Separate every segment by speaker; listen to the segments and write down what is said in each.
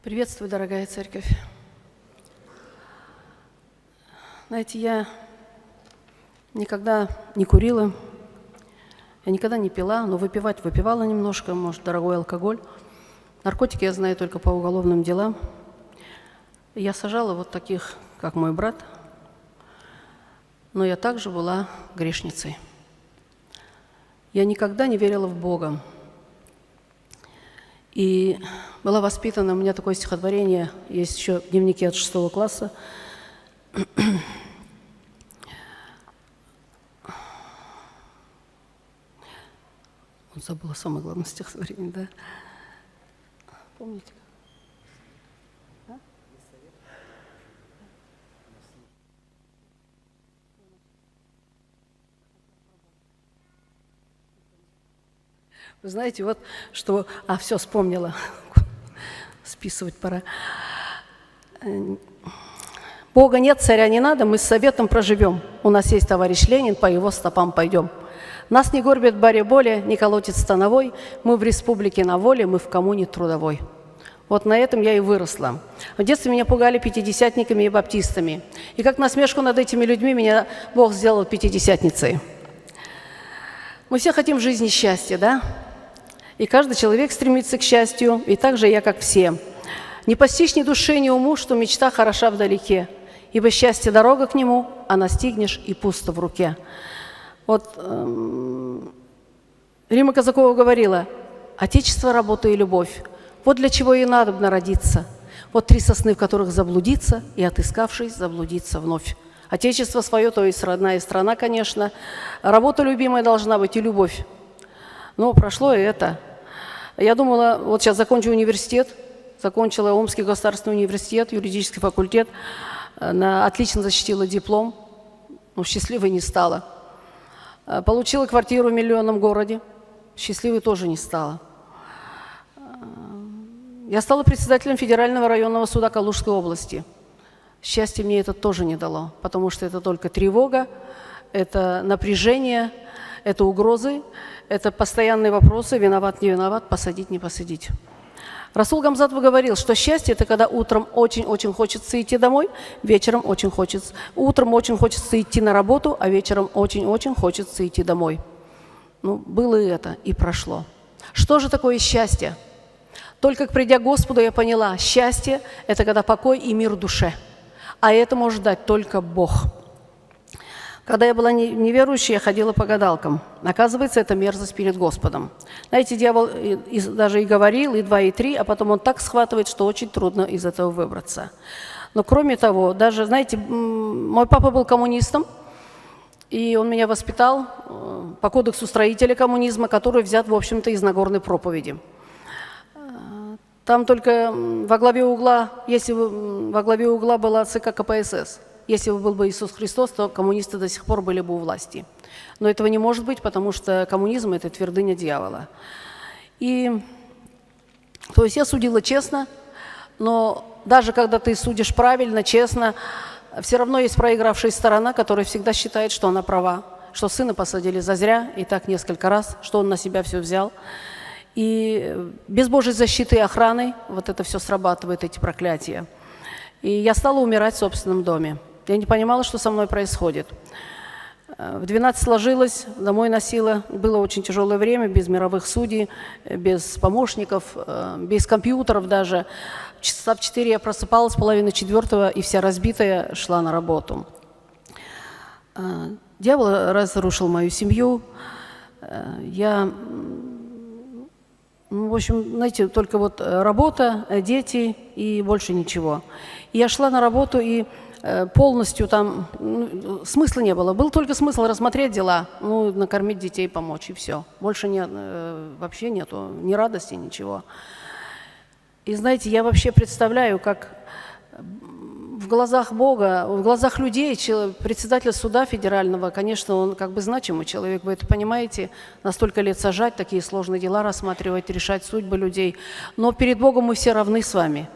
Speaker 1: Приветствую, дорогая церковь. Знаете, я никогда не курила, я никогда не пила, но выпивать выпивала немножко, может, дорогой алкоголь. Наркотики я знаю только по уголовным делам. И я сажала вот таких, как мой брат, но я также была грешницей. Я никогда не верила в Бога. И была воспитана, у меня такое стихотворение, есть еще в дневнике от 6 класса. Вот забыла самое главное стихотворение, да? Помните? А? Вы знаете, вот что... все, вспомнила. Списывать пора. Бога нет, царя не надо, мы с советом проживем. У нас есть товарищ Ленин, по его стопам пойдем. Нас не горбит баре боли, не колотит становой. Мы в республике на воле, мы в коммуне трудовой. Вот на этом я и выросла. В детстве меня пугали пятидесятниками и баптистами. И как насмешку над этими людьми меня Бог сделал пятидесятницей. Мы все хотим в жизни счастья, да? И каждый человек стремится к счастью, и так же я, как все. Не постичь ни души, ни уму, что мечта хороша вдалеке, ибо счастье дорога к нему, а настигнешь и пусто в руке. Вот Рима Казакова говорила: «Отечество, работа и любовь. Вот для чего и надобно родиться. Вот три сосны, в которых заблудиться, и, отыскавшись, заблудиться вновь». Отечество свое, то есть родная страна, конечно. Работа любимая должна быть и любовь. Но прошло и это. Я думала, вот сейчас закончу университет, закончила Омский государственный университет, юридический факультет, отлично защитила диплом, но счастливой не стала. Получила квартиру в миллионном городе, счастливой тоже не стала. Я стала председателем Федерального районного суда Калужской области. Счастье мне это тоже не дало, потому что это только тревога, это напряжение, это угрозы, это постоянные вопросы: виноват, не виноват, посадить, не посадить. Расул Гамзатов говорил, что счастье – это когда утром очень-очень хочется идти домой, вечером очень хочется. Утром очень хочется идти на работу, а вечером очень-очень хочется идти домой. Ну, было и это, и прошло. Что же такое счастье? Только придя к Господу, я поняла, счастье – это когда покой и мир в душе. А это может дать только Бог. Когда я была неверующей, я ходила по гадалкам. Оказывается, это мерзость перед Господом. Знаете, дьявол даже и говорил, и 2, и 3, а потом он так схватывает, что очень трудно из этого выбраться. Но кроме того, даже, знаете, мой папа был коммунистом, и он меня воспитал по кодексу строителя коммунизма, который взят, в общем-то, из Нагорной проповеди. Там только во главе угла, если бы во главе угла была ЦК КПСС, если бы был бы Иисус Христос, то коммунисты до сих пор были бы у власти. Но этого не может быть, потому что коммунизм – это твердыня дьявола. И, то есть я судила честно, но даже когда ты судишь правильно, честно, все равно есть проигравшая сторона, которая всегда считает, что она права, что сына посадили зазря, и так несколько раз, что он на себя все взял. И без Божьей защиты и охраны вот это все срабатывает, эти проклятия. И я стала умирать в собственном доме. Я не понимала, что со мной происходит. В 12 сложилось, домой носила. Было очень тяжелое время, без мировых судей, без помощников, без компьютеров даже. Часа в 4 я просыпалась, половина 4, и вся разбитая шла на работу. Дьявол разрушил мою семью. В общем, знаете, только вот работа, дети и больше ничего. И я шла на работу, и полностью там смысла не было. Был только смысл рассмотреть дела, накормить детей, помочь, и все. Больше вообще нету ни радости, ничего. И знаете, я вообще представляю, как в глазах Бога, в глазах людей, председатель суда федерального, конечно, он как бы значимый человек, вы это понимаете, на столько лет сажать, такие сложные дела рассматривать, решать судьбы людей. Но перед Богом мы все равны с вами.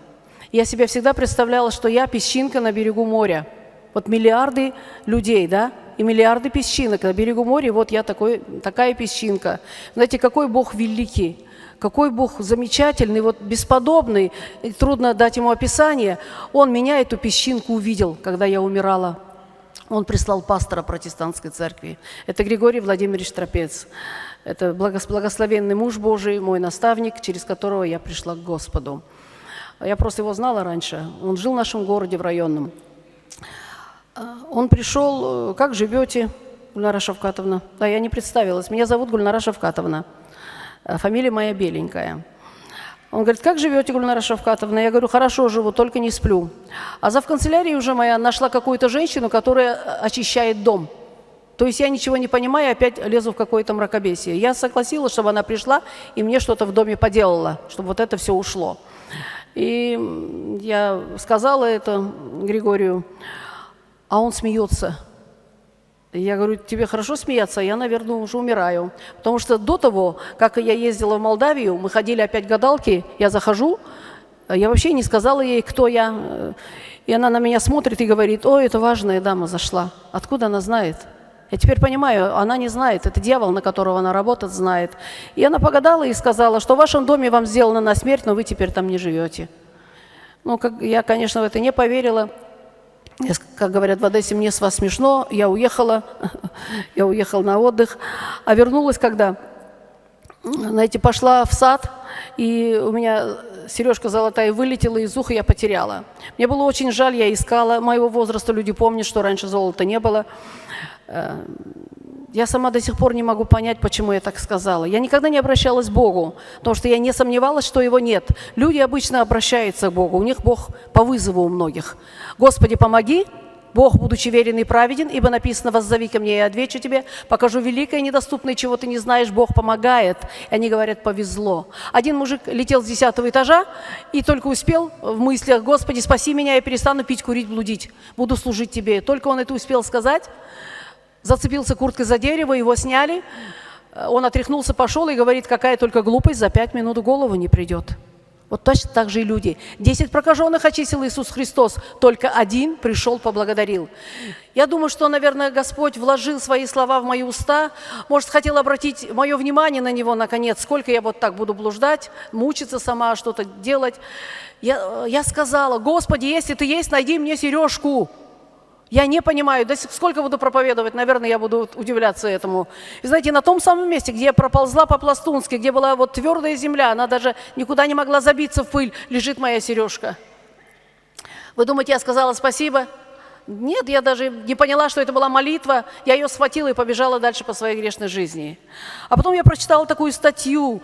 Speaker 1: Я себе всегда представляла, что я песчинка на берегу моря. Вот миллиарды людей, да, и миллиарды песчинок на берегу моря, вот я такая песчинка. Знаете, какой Бог великий, какой Бог замечательный, вот бесподобный, и трудно дать ему описание. Он меня, эту песчинку, увидел, когда я умирала. Он прислал пастора протестантской церкви. Это Григорий Владимирович Тропец. Это благословенный муж Божий, мой наставник, через которого я пришла к Господу. Я просто его знала раньше. Он жил в нашем городе, в районном. Он пришел: как живете, Гульнара Шавкатовна? Да, я не представилась. Меня зовут Гульнара Шавкатовна. Фамилия моя Беленькая. Он говорит: как живете, Гульнара Шавкатовна? Я говорю: хорошо живу, только не сплю. А завканцелярия уже моя нашла какую-то женщину, которая очищает дом. То есть я ничего не понимаю, опять лезу в какое-то мракобесие. Я согласилась, чтобы она пришла и мне что-то в доме поделала, чтобы вот это все ушло. И я сказала это Григорию, а он смеется. Я говорю: тебе хорошо смеяться? Я, наверное, уже умираю. Потому что до того, как я ездила в Молдавию, мы ходили опять к гадалке, я захожу, я вообще не сказала ей, кто я. И она на меня смотрит и говорит: ой, это важная дама зашла. Откуда она знает? Я теперь понимаю, она не знает, это дьявол, на которого она работает, знает. И она погадала и сказала, что в вашем доме вам сделано на смерть, но вы теперь там не живете. Ну, я, конечно, в это не поверила. Как говорят в Одессе, мне с вас смешно, я уехала на отдых. А вернулась когда? Знаете, пошла в сад, и у меня сережка золотая вылетела из уха, я потеряла. Мне было очень жаль, я искала. Моего возраста люди помнят, что раньше золота не было. Я сама до сих пор не могу понять, почему я так сказала. Я никогда не обращалась к Богу, потому что я не сомневалась, что Его нет. Люди обычно обращаются к Богу, у них Бог по вызову у многих. «Господи, помоги, Бог, будучи верен и праведен, ибо написано: воззови ко мне, и отвечу тебе, покажу великое и недоступное, чего ты не знаешь, Бог помогает». И они говорят: повезло. Один мужик летел с 10-го этажа и только успел в мыслях: «Господи, спаси меня, я перестану пить, курить, блудить, буду служить тебе». Только он это успел сказать, зацепился курткой за дерево, его сняли, он отряхнулся, пошел и говорит: какая только глупость, за 5 минут в голову не придет. Вот точно так же и люди. 10 прокаженных очистил Иисус Христос, только один пришел, поблагодарил. Я думаю, что, наверное, Господь вложил свои слова в мои уста, может, хотел обратить мое внимание на Него, наконец, сколько я вот так буду блуждать, мучиться сама, что-то делать. Я сказала: Господи, если Ты есть, найди мне сережку. Я не понимаю, сколько буду проповедовать, наверное, я буду удивляться этому. И знаете, на том самом месте, где я проползла по-пластунски, где была вот твердая земля, она даже никуда не могла забиться в пыль, лежит моя сережка. Вы думаете, я сказала спасибо? Нет, я даже не поняла, что это была молитва. Я ее схватила и побежала дальше по своей грешной жизни. А потом я прочитала такую статью.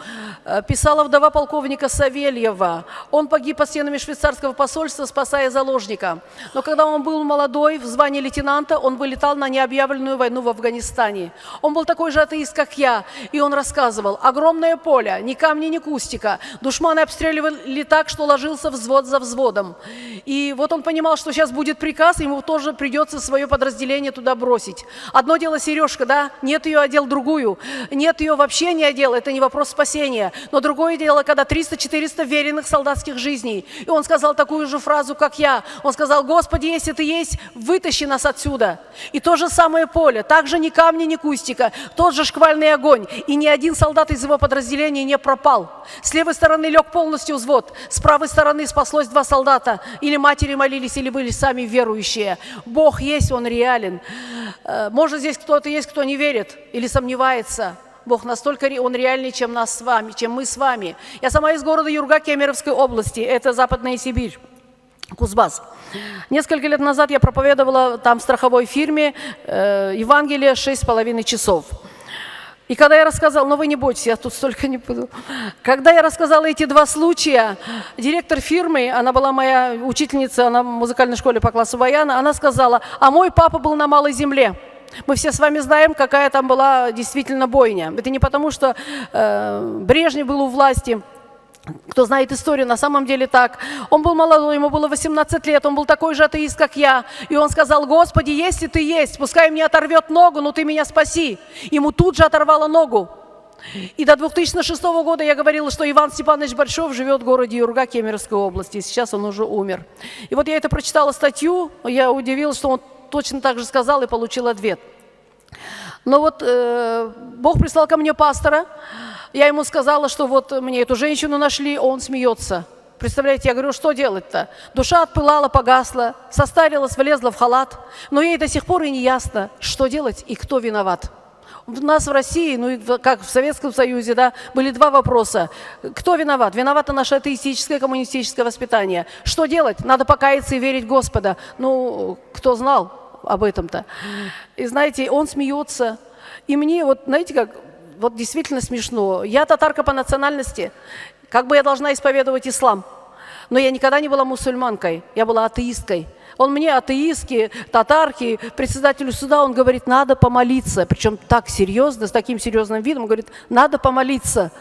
Speaker 1: Писала вдова полковника Савельева. Он погиб под стенами швейцарского посольства, спасая заложника. Но когда он был молодой, в звании лейтенанта, он вылетал на необъявленную войну в Афганистане. Он был такой же атеист, как я. И он рассказывал: огромное поле, ни камня, ни кустика. Душманы обстреливали так, что ложился взвод за взводом. И вот он понимал, что сейчас будет приказ, ему тоже придется свое подразделение туда бросить. Одно дело сережка, да, нет ее, одел другую. Нет ее, вообще не одел, это не вопрос спасения. Но другое дело, когда 300-400 веренных солдатских жизней. И он сказал такую же фразу, как я. Он сказал: Господи, если Ты есть, вытащи нас отсюда. И то же самое поле, также ни камня, ни кустика, тот же шквальный огонь. И ни один солдат из его подразделения не пропал. С левой стороны лег полностью взвод, с правой стороны спаслось 2 солдата. Или матери молились, или были сами верующие. Бог есть, Он реален. Может, здесь кто-то есть, кто не верит или сомневается. Бог настолько Он реальней, чем мы с вами. Я сама из города Юрга Кемеровской области, это Западная Сибирь, Кузбасс. Несколько лет назад я проповедовала там в страховой фирме Евангелие 6,5 часов. И когда я рассказала, но вы не бойтесь, я тут столько не буду. Когда я рассказала эти 2 случая, директор фирмы, она была моя учительница, она в музыкальной школе по классу баяна, она сказала: а мой папа был на Малой Земле. Мы все с вами знаем, какая там была действительно бойня. Это не потому, что Брежнев был у власти. Кто знает историю, на самом деле так. Он был молодой, ему было 18 лет, он был такой же атеист, как я. И он сказал: Господи, если Ты есть, пускай мне оторвет ногу, но Ты меня спаси. Ему тут же оторвало ногу. И до 2006 года я говорила, что Иван Степанович Большов живет в городе Юрга Кемеровской области. Сейчас он уже умер. И вот я это прочитала статью, я удивилась, что он точно так же сказал и получил ответ. Но вот Бог прислал ко мне пастора. Я ему сказала, что вот мне эту женщину нашли, он смеется. Представляете, я говорю, что делать-то? Душа отпылала, погасла, состарилась, влезла в халат. Но ей до сих пор и не ясно, что делать и кто виноват. У нас в России, ну и как в Советском Союзе, да, были два вопроса. Кто виноват? Виновато наше атеистическое, коммунистическое воспитание. Что делать? Надо покаяться и верить в Господа. Ну, кто знал об этом-то? И знаете, он смеется. И мне вот, знаете, как, вот действительно смешно. Я татарка по национальности. Как бы я должна исповедовать ислам? Но я никогда не была мусульманкой, я была атеисткой. Он мне, атеистки, татарки, председателю суда, он говорит, надо помолиться. Причем так серьезно, с таким серьезным видом, он говорит, надо помолиться.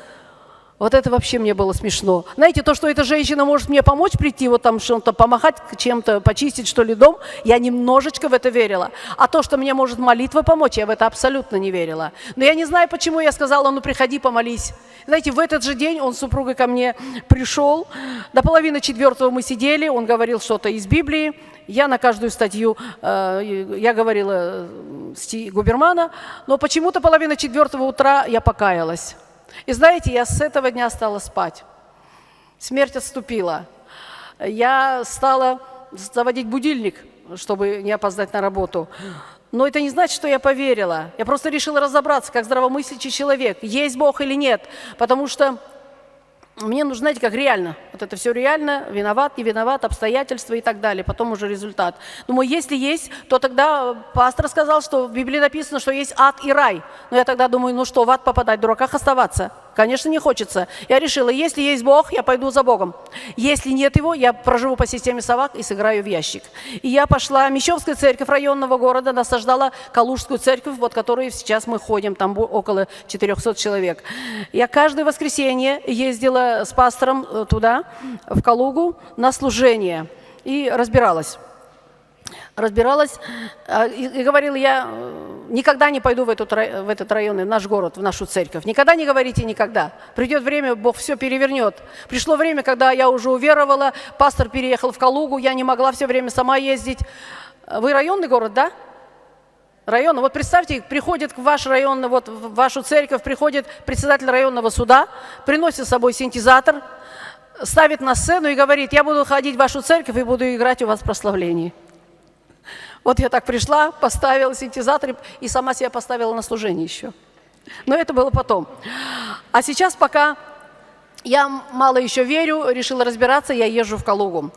Speaker 1: Вот это вообще мне было смешно. Знаете, то, что эта женщина может мне помочь прийти, вот там что-то помахать чем-то, почистить, что ли, дом, я немножечко в это верила. А то, что мне может молитва помочь, я в это абсолютно не верила. Но я не знаю, почему я сказала, ну, приходи, помолись. Знаете, в этот же день он с супругой ко мне пришел, до 3:30 мы сидели, он говорил что-то из Библии, я на каждую статью, я говорила стих Губермана, но почему-то 3:30 утра я покаялась. И знаете, я с этого дня стала спать. Смерть отступила. Я стала заводить будильник, чтобы не опоздать на работу. Но это не значит, что я поверила. Я просто решила разобраться, как здравомыслящий человек, есть Бог или нет. Потому что мне нужно, знаете, как реально. Вот это все реально, виноват, не виноват, обстоятельства и так далее. Потом уже результат. Думаю, если есть, то тогда пастор сказал, что в Библии написано, что есть ад и рай. Но я тогда думаю, ну что, в ад попадать, в дураках оставаться? Конечно, не хочется. Я решила, если есть Бог, я пойду за Богом. Если нет его, я проживу по системе совак и сыграю в ящик. И я пошла, Мещовская церковь районного города насаждала Калужскую церковь, вот которой сейчас мы ходим, там около 400 человек. Я каждое воскресенье ездила с пастором туда, в Калугу, на служение и разбиралась и говорила, я никогда не пойду в этот район, в наш город, в нашу церковь. Никогда не говорите никогда. Придет время, Бог все перевернет. Пришло время, когда я уже уверовала, пастор переехал в Калугу, я не могла все время сама ездить. Вы районный город, да? Район. Вот представьте, приходит в ваш район, вот в вашу церковь, приходит председатель районного суда, приносит с собой синтезатор, ставит на сцену и говорит, я буду ходить в вашу церковь и буду играть у вас в прославлении. Вот я так пришла, поставила синтезатор и сама себя поставила на служение еще. Но это было потом. А сейчас, пока я мало еще верю, решила разбираться, я езжу в Калугу.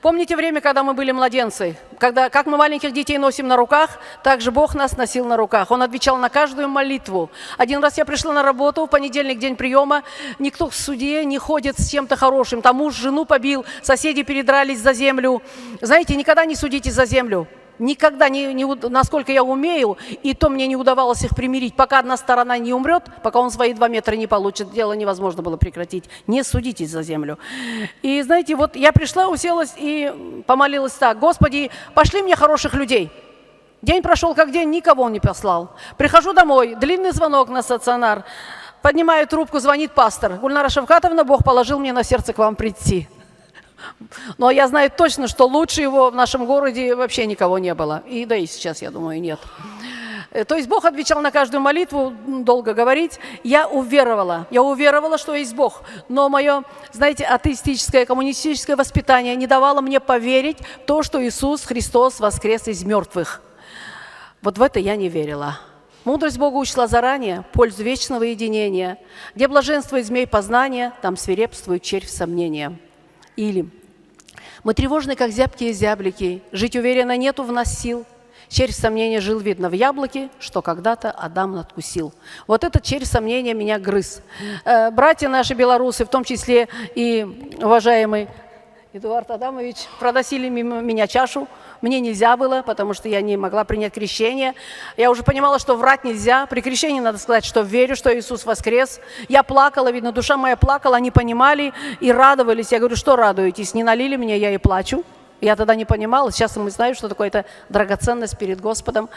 Speaker 1: Помните время, когда мы были младенцы? Когда, как мы маленьких детей носим на руках, так же Бог нас носил на руках. Он отвечал на каждую молитву. Один раз я пришла на работу, в понедельник, день приема, никто в суде не ходит с чем-то хорошим. Там муж жену побил, соседи передрались за землю. Знаете, никогда не судите за землю. Никогда, насколько я умею, и то мне не удавалось их примирить. Пока одна сторона не умрет, пока он свои 2 метра не получит, дело невозможно было прекратить. Не судитесь за землю. И знаете, вот я пришла, уселась и помолилась так. Господи, пошли мне хороших людей. День прошел как день, никого он не послал. Прихожу домой, длинный звонок на стационар. Поднимаю трубку, звонит пастор. Гульнара Шавкатовна, Бог положил мне на сердце к вам прийти. Но я знаю точно, что лучше его в нашем городе вообще никого не было. И да и сейчас, я думаю, нет. То есть Бог отвечал на каждую молитву, долго говорить. Я уверовала, что есть Бог. Но мое, знаете, атеистическое, коммунистическое воспитание не давало мне поверить в то, что Иисус Христос воскрес из мертвых. Вот в это я не верила. Мудрость Бога учла заранее, пользу вечного единения. Где блаженствует змей познания, там свирепствует червь сомнения. Или мы тревожны, как зябкие зяблики, жить уверенно нету в нас сил. Червь сомнения жил, видно, в яблоке, что когда-то Адам надкусил. Вот этот червь сомнения меня грыз. Братья наши белорусы, в том числе и уважаемый Эдуард Адамович, проносили мимо меня чашу. Мне нельзя было, потому что я не могла принять крещение. Я уже понимала, что врать нельзя. При крещении надо сказать, что верю, что Иисус воскрес. Я плакала, видно, душа моя плакала, они понимали и радовались. Я говорю, что радуетесь? Не налили меня, я и плачу. Я тогда не понимала. Сейчас мы знаем, что такое это драгоценность перед Господом.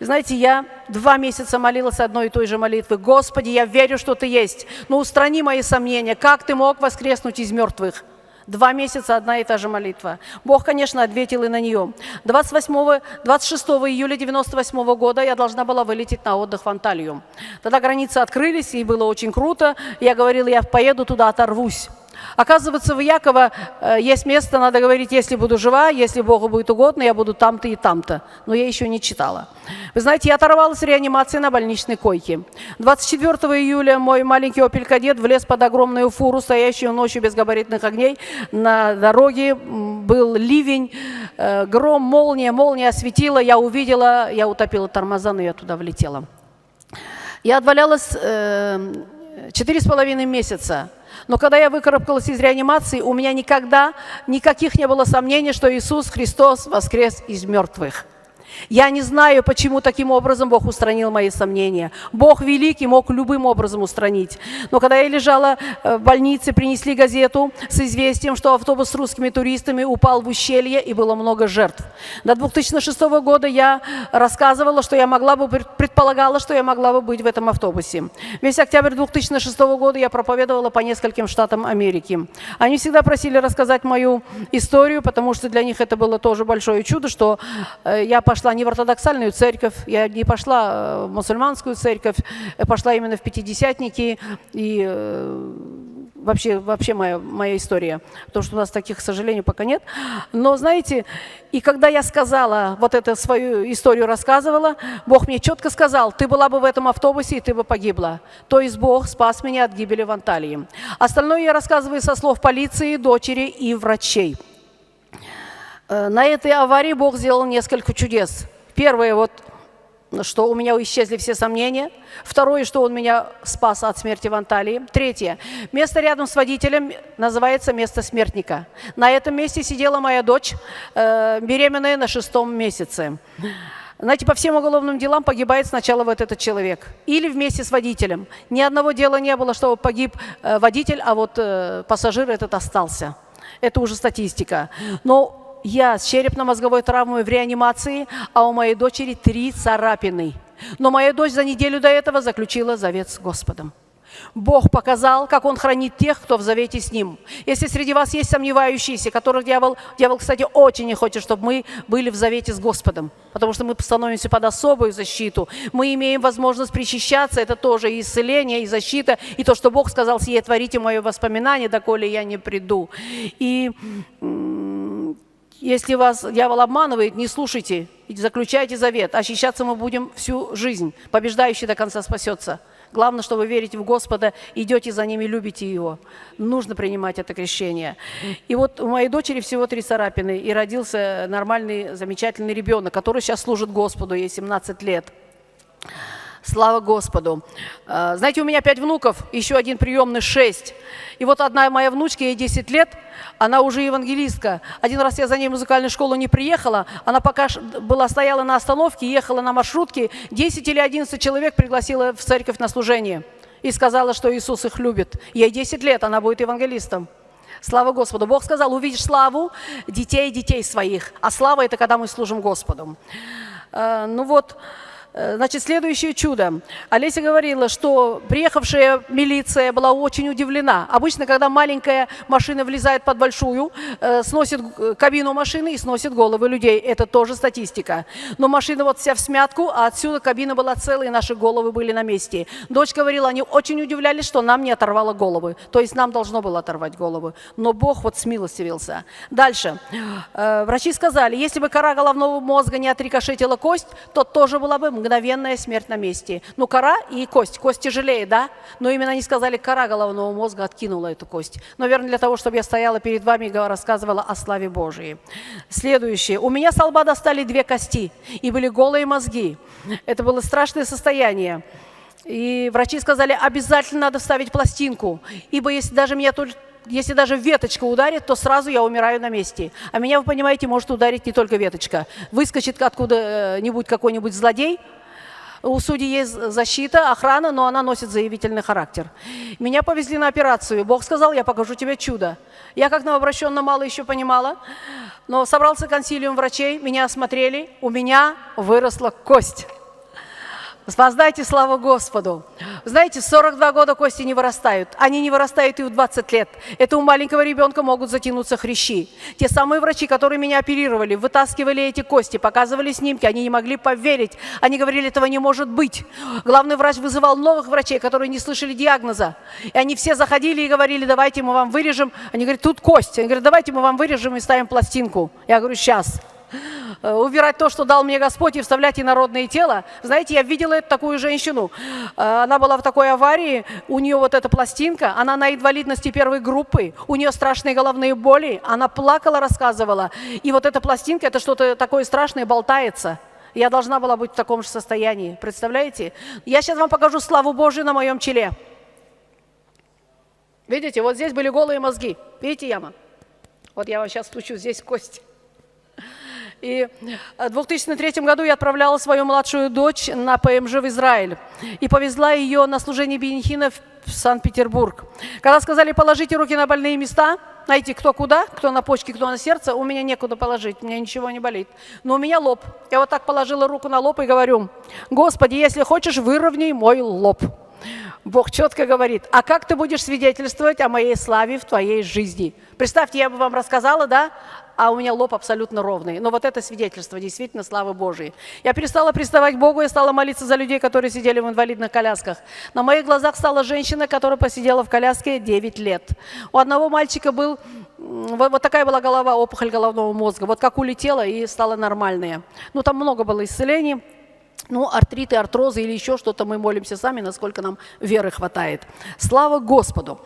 Speaker 1: Знаете, я 2 месяца молилась одной и той же молитвы. Господи, я верю, что Ты есть. Но устрани мои сомнения. Как Ты мог воскреснуть из мертвых? 2 месяца одна и та же молитва. Бог, конечно, ответил и на нее. 26 июля 1998 года я должна была вылететь на отдых в Анталию. Тогда границы открылись, и было очень круто. Я говорила, я поеду туда, оторвусь. Оказывается, в Яково есть место, надо говорить, если буду жива, если Богу будет угодно, я буду там-то и там-то. Но я еще не читала. Вы знаете, я оторвалась в реанимации на больничной койке. 24 июля мой маленький Opel Kadett влез под огромную фуру, стоящую ночью без габаритных огней. На дороге был ливень, гром, молния осветила, я увидела, я утопила тормоза, но я туда влетела. Я отвалялась 4,5 месяца. Но когда я выкарабкалась из реанимации, у меня никаких не было сомнений, что Иисус Христос воскрес из мертвых. Я не знаю, почему таким образом Бог устранил мои сомнения. Бог великий, мог любым образом устранить. Но когда я лежала в больнице, принесли газету с известием, что автобус с русскими туристами упал в ущелье и было много жертв. До 2006 года я рассказывала, что я предполагала, что я могла бы быть в этом автобусе. Весь октябрь 2006 года я проповедовала по нескольким штатам Америки. Они всегда просили рассказать мою историю, потому что для них это было тоже большое чудо, что я пошла не в ортодоксальную церковь, я не пошла в мусульманскую церковь, я пошла именно в пятидесятники, и вообще моя история, потому что у нас таких, к сожалению, пока нет. Но, знаете, и когда я сказала, вот эту свою историю рассказывала, Бог мне четко сказал, ты была бы в этом автобусе, и ты бы погибла. То есть Бог спас меня от гибели в Анталии. Остальное я рассказываю со слов полиции, дочери и врачей. На этой аварии Бог сделал несколько чудес. Первое, что у меня исчезли все сомнения. Второе, что Он меня спас от смерти в Анталии. Третье, место рядом с водителем называется место смертника. На этом месте сидела моя дочь, беременная на 6-м месяце. Знаете, по всем уголовным делам погибает сначала вот этот человек. Или вместе с водителем. Ни одного дела не было, чтобы погиб водитель, а вот пассажир этот остался. Это уже статистика. Но я с черепно-мозговой травмой в реанимации, а у моей дочери 3 царапины. Но моя дочь за неделю до этого заключила завет с Господом. Бог показал, как Он хранит тех, кто в завете с Ним. Если среди вас есть сомневающиеся, которых дьявол, кстати, очень не хочет, чтобы мы были в завете с Господом, потому что мы становимся под особую защиту. Мы имеем возможность причащаться, это тоже и исцеление, и защита, и то, что Бог сказал, сие творите мое воспоминание, доколе я не приду. И если вас дьявол обманывает, не слушайте, заключайте завет. Ощущаться мы будем всю жизнь. Побеждающий до конца спасется. Главное, что вы верите в Господа, идете за Ним и любите Его. Нужно принимать это крещение. И вот у моей дочери всего 3 царапины, и родился нормальный, замечательный ребенок, который сейчас служит Господу, ей 17 лет. Слава Господу. Знаете, у меня 5 внуков, еще один приемный 6. И вот одна моя внучка, ей 10 лет, она уже евангелистка. Один раз я за ней в музыкальную школу не приехала, она пока стояла на остановке, ехала на маршрутке, 10 или 11 человек пригласила в церковь на служение и сказала, что Иисус их любит. Ей 10 лет, она будет евангелистом. Слава Господу. Бог сказал, увидишь славу детей своих, а слава – это когда мы служим Господу. Значит, следующее чудо. Олеся говорила, что приехавшая милиция была очень удивлена. Обычно, когда маленькая машина влезает под большую, сносит кабину машины и сносит головы людей. Это тоже статистика. Но машина вот вся в смятку, а отсюда кабина была целая, и наши головы были на месте. Дочь говорила, они очень удивлялись, что нам не оторвало головы. То есть нам должно было оторвать головы. Но Бог вот смилостивился. Дальше. Врачи сказали, если бы кора головного мозга не отрикошетила кость, то тоже была бы мгновенная смерть на месте. Ну, кора и кость. Кость тяжелее, да? Но именно они сказали, кора головного мозга откинула эту кость. Наверное, для того, чтобы я стояла перед вами и рассказывала о славе Божией. Следующее. У меня с лба достали 2 кости, и были голые мозги. Это было страшное состояние. И врачи сказали, обязательно надо вставить пластинку, ибо если даже веточка ударит, то сразу я умираю на месте. А меня, вы понимаете, может ударить не только веточка. Выскочит откуда-нибудь какой-нибудь злодей. У судей есть защита, охрана, но она носит заявительный характер. Меня повезли на операцию. Бог сказал, я покажу тебе чудо. Я как новообращенная мало еще понимала, но собрался консилиум врачей, меня осмотрели, у меня выросла кость. Воздайте славу Господу. Знаете, в 42 года кости не вырастают. Они не вырастают и в 20 лет. Это у маленького ребенка могут затянуться хрящи. Те самые врачи, которые меня оперировали, вытаскивали эти кости, показывали снимки, они не могли поверить. Они говорили, этого не может быть. Главный врач вызывал новых врачей, которые не слышали диагноза. И они все заходили и говорили, давайте мы вам вырежем. Они говорят, тут кость. Они говорят, давайте мы вам вырежем и ставим пластинку. Я говорю, сейчас. Убирать то, что дал мне Господь, и вставлять инородное тело. Знаете, я видела такую женщину. Она была в такой аварии, у нее вот эта пластинка, она на инвалидности первой группы, у нее страшные головные боли, она плакала, рассказывала. И вот эта пластинка, это что-то такое страшное, болтается. Я должна была быть в таком же состоянии. Представляете? Я сейчас вам покажу славу Божию на моем челе. Видите, вот здесь были голые мозги. Видите яма? Вот я вам сейчас стучу, здесь кость. И в 2003 году я отправляла свою младшую дочь на ПМЖ в Израиль и повезла ее на служение Бенихина в Санкт-Петербург. Когда сказали, положите руки на больные места, знаете, кто куда, кто на почки, кто на сердце, у меня некуда положить, у меня ничего не болит. Но у меня лоб. Я вот так положила руку на лоб и говорю, Господи, если хочешь, выровняй мой лоб. Бог четко говорит, а как ты будешь свидетельствовать о моей славе в твоей жизни? Представьте, я бы вам рассказала, да, а у меня лоб абсолютно ровный. Но вот это свидетельство, действительно, славы Божией. Я перестала приставать к Богу, я стала молиться за людей, которые сидели в инвалидных колясках. На моих глазах стала женщина, которая посидела в коляске 9 лет. У одного мальчика был, вот такая была голова, опухоль головного мозга, вот как улетела и стала нормальная. Ну, там много было исцелений. Ну, артриты, артрозы или еще что-то, мы молимся сами, насколько нам веры хватает. Слава Господу!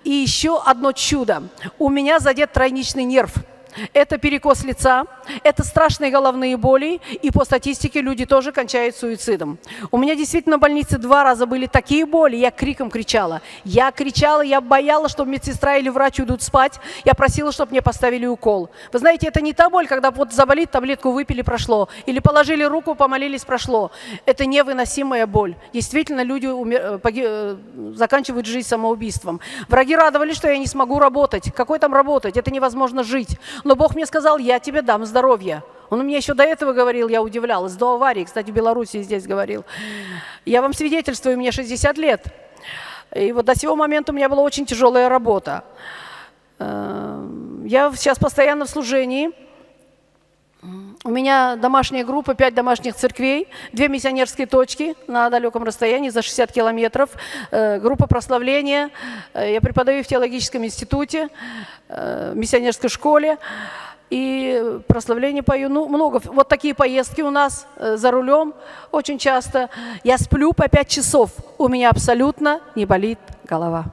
Speaker 1: И еще одно чудо. У меня задет тройничный нерв. Это перекос лица, это страшные головные боли, и по статистике люди тоже кончают суицидом. У меня действительно в больнице 2 раза были такие боли, я криком кричала. Я кричала, я боялась, что медсестра или врач уйдут спать, я просила, чтобы мне поставили укол. Вы знаете, это не та боль, когда вот заболит, таблетку выпили, прошло, или положили руку, помолились, прошло. Это невыносимая боль. Действительно, люди заканчивают жизнь самоубийством. Враги радовались, что я не смогу работать. Какой там работать? Это невозможно жить. Но Бог мне сказал, я тебе дам здоровье. Он мне еще до этого говорил, я удивлялась, до аварии, кстати, в Беларуси здесь говорил. Я вам свидетельствую, мне 60 лет. И вот до сего момента у меня была очень тяжелая работа. Я сейчас постоянно в служении. У меня домашняя группа, 5 домашних церквей, 2 миссионерские точки на далеком расстоянии, за 60 километров, группа прославления. Я преподаю в теологическом институте, в миссионерской школе, и прославление пою. Ну, много. Вот такие поездки у нас за рулем очень часто. Я сплю по 5 часов, у меня абсолютно не болит голова.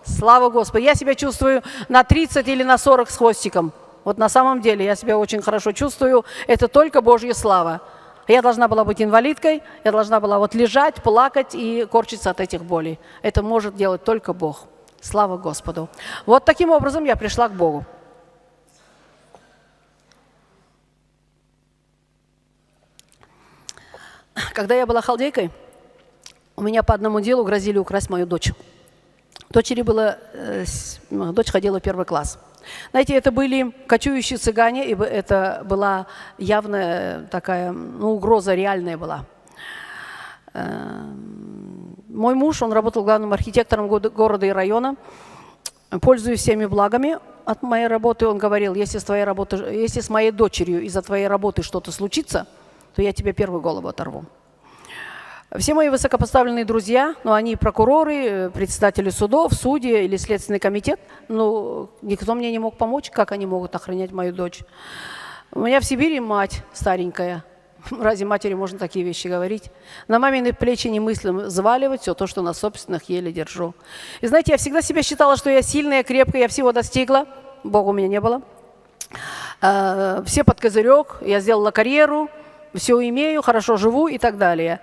Speaker 1: Слава Господу! Я себя чувствую на 30 или на 40 с хвостиком. Вот на самом деле я себя очень хорошо чувствую. Это только Божья слава. Я должна была быть инвалидкой, я должна была вот лежать, плакать и корчиться от этих болей. Это может делать только Бог. Слава Господу. Вот таким образом я пришла к Богу. Когда я была халдейкой, у меня по одному делу грозили украсть мою дочь. Дочь ходила в 1 класс. Знаете, это были кочующие цыгане, и это была явная такая, угроза реальная была. Мой муж, он работал главным архитектором города и района. Пользуясь всеми благами от моей работы, он говорил, если с моей дочерью из-за твоей работы что-то случится, то я тебе первую голову оторву. Все мои высокопоставленные друзья, они прокуроры, председатели судов, судьи или следственный комитет, никто мне не мог помочь, как они могут охранять мою дочь. У меня в Сибири мать старенькая. Разве матери можно такие вещи говорить? На мамины плечи немыслимо взваливать все то, что на собственных еле держу. И знаете, я всегда себя считала, что я сильная, крепкая, я всего достигла. Бога у меня не было. Все под козырек, я сделала карьеру. Все имею, хорошо живу и так далее.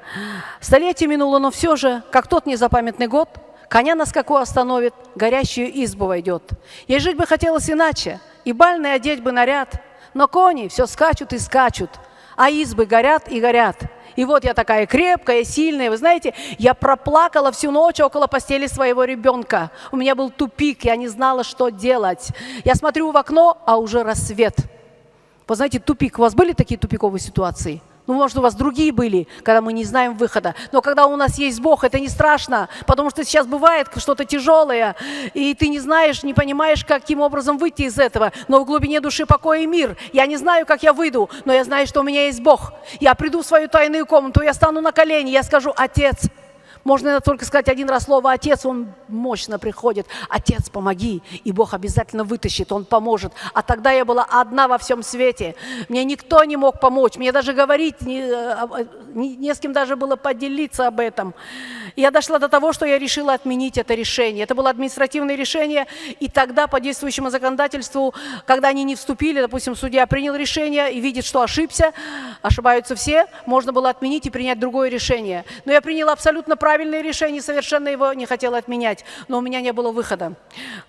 Speaker 1: Столетие минуло, но все же, как тот незапамятный год, коня на скаку остановит, горящую избу войдет. Ей жить бы хотелось иначе, и бальный одеть бы наряд, но кони все скачут и скачут, а избы горят и горят. И вот я такая крепкая, сильная, вы знаете, я проплакала всю ночь около постели своего ребенка. У меня был тупик, я не знала, что делать. Я смотрю в окно, а уже рассвет. Вы знаете, тупик. У вас были такие тупиковые ситуации? Ну, может, у вас другие были, когда мы не знаем выхода. Но когда у нас есть Бог, это не страшно, потому что сейчас бывает что-то тяжелое, и ты не знаешь, не понимаешь, каким образом выйти из этого. Но в глубине души покой и мир. Я не знаю, как я выйду, но я знаю, что у меня есть Бог. Я приду в свою тайную комнату, я стану на колени, я скажу: «Отец». Можно только сказать один раз слово «Отец», он мощно приходит. «Отец, помоги!» И Бог обязательно вытащит, Он поможет. А тогда я была одна во всем свете. Мне никто не мог помочь. Мне даже говорить, не с кем даже было поделиться об этом. Я дошла до того, что я решила отменить это решение. Это было административное решение. И тогда по действующему законодательству, когда они не вступили, допустим, судья принял решение и видит, что ошибся, ошибаются все, можно было отменить и принять другое решение. Но я приняла абсолютно правильное решение, совершенно его не хотела отменять, но у меня не было выхода.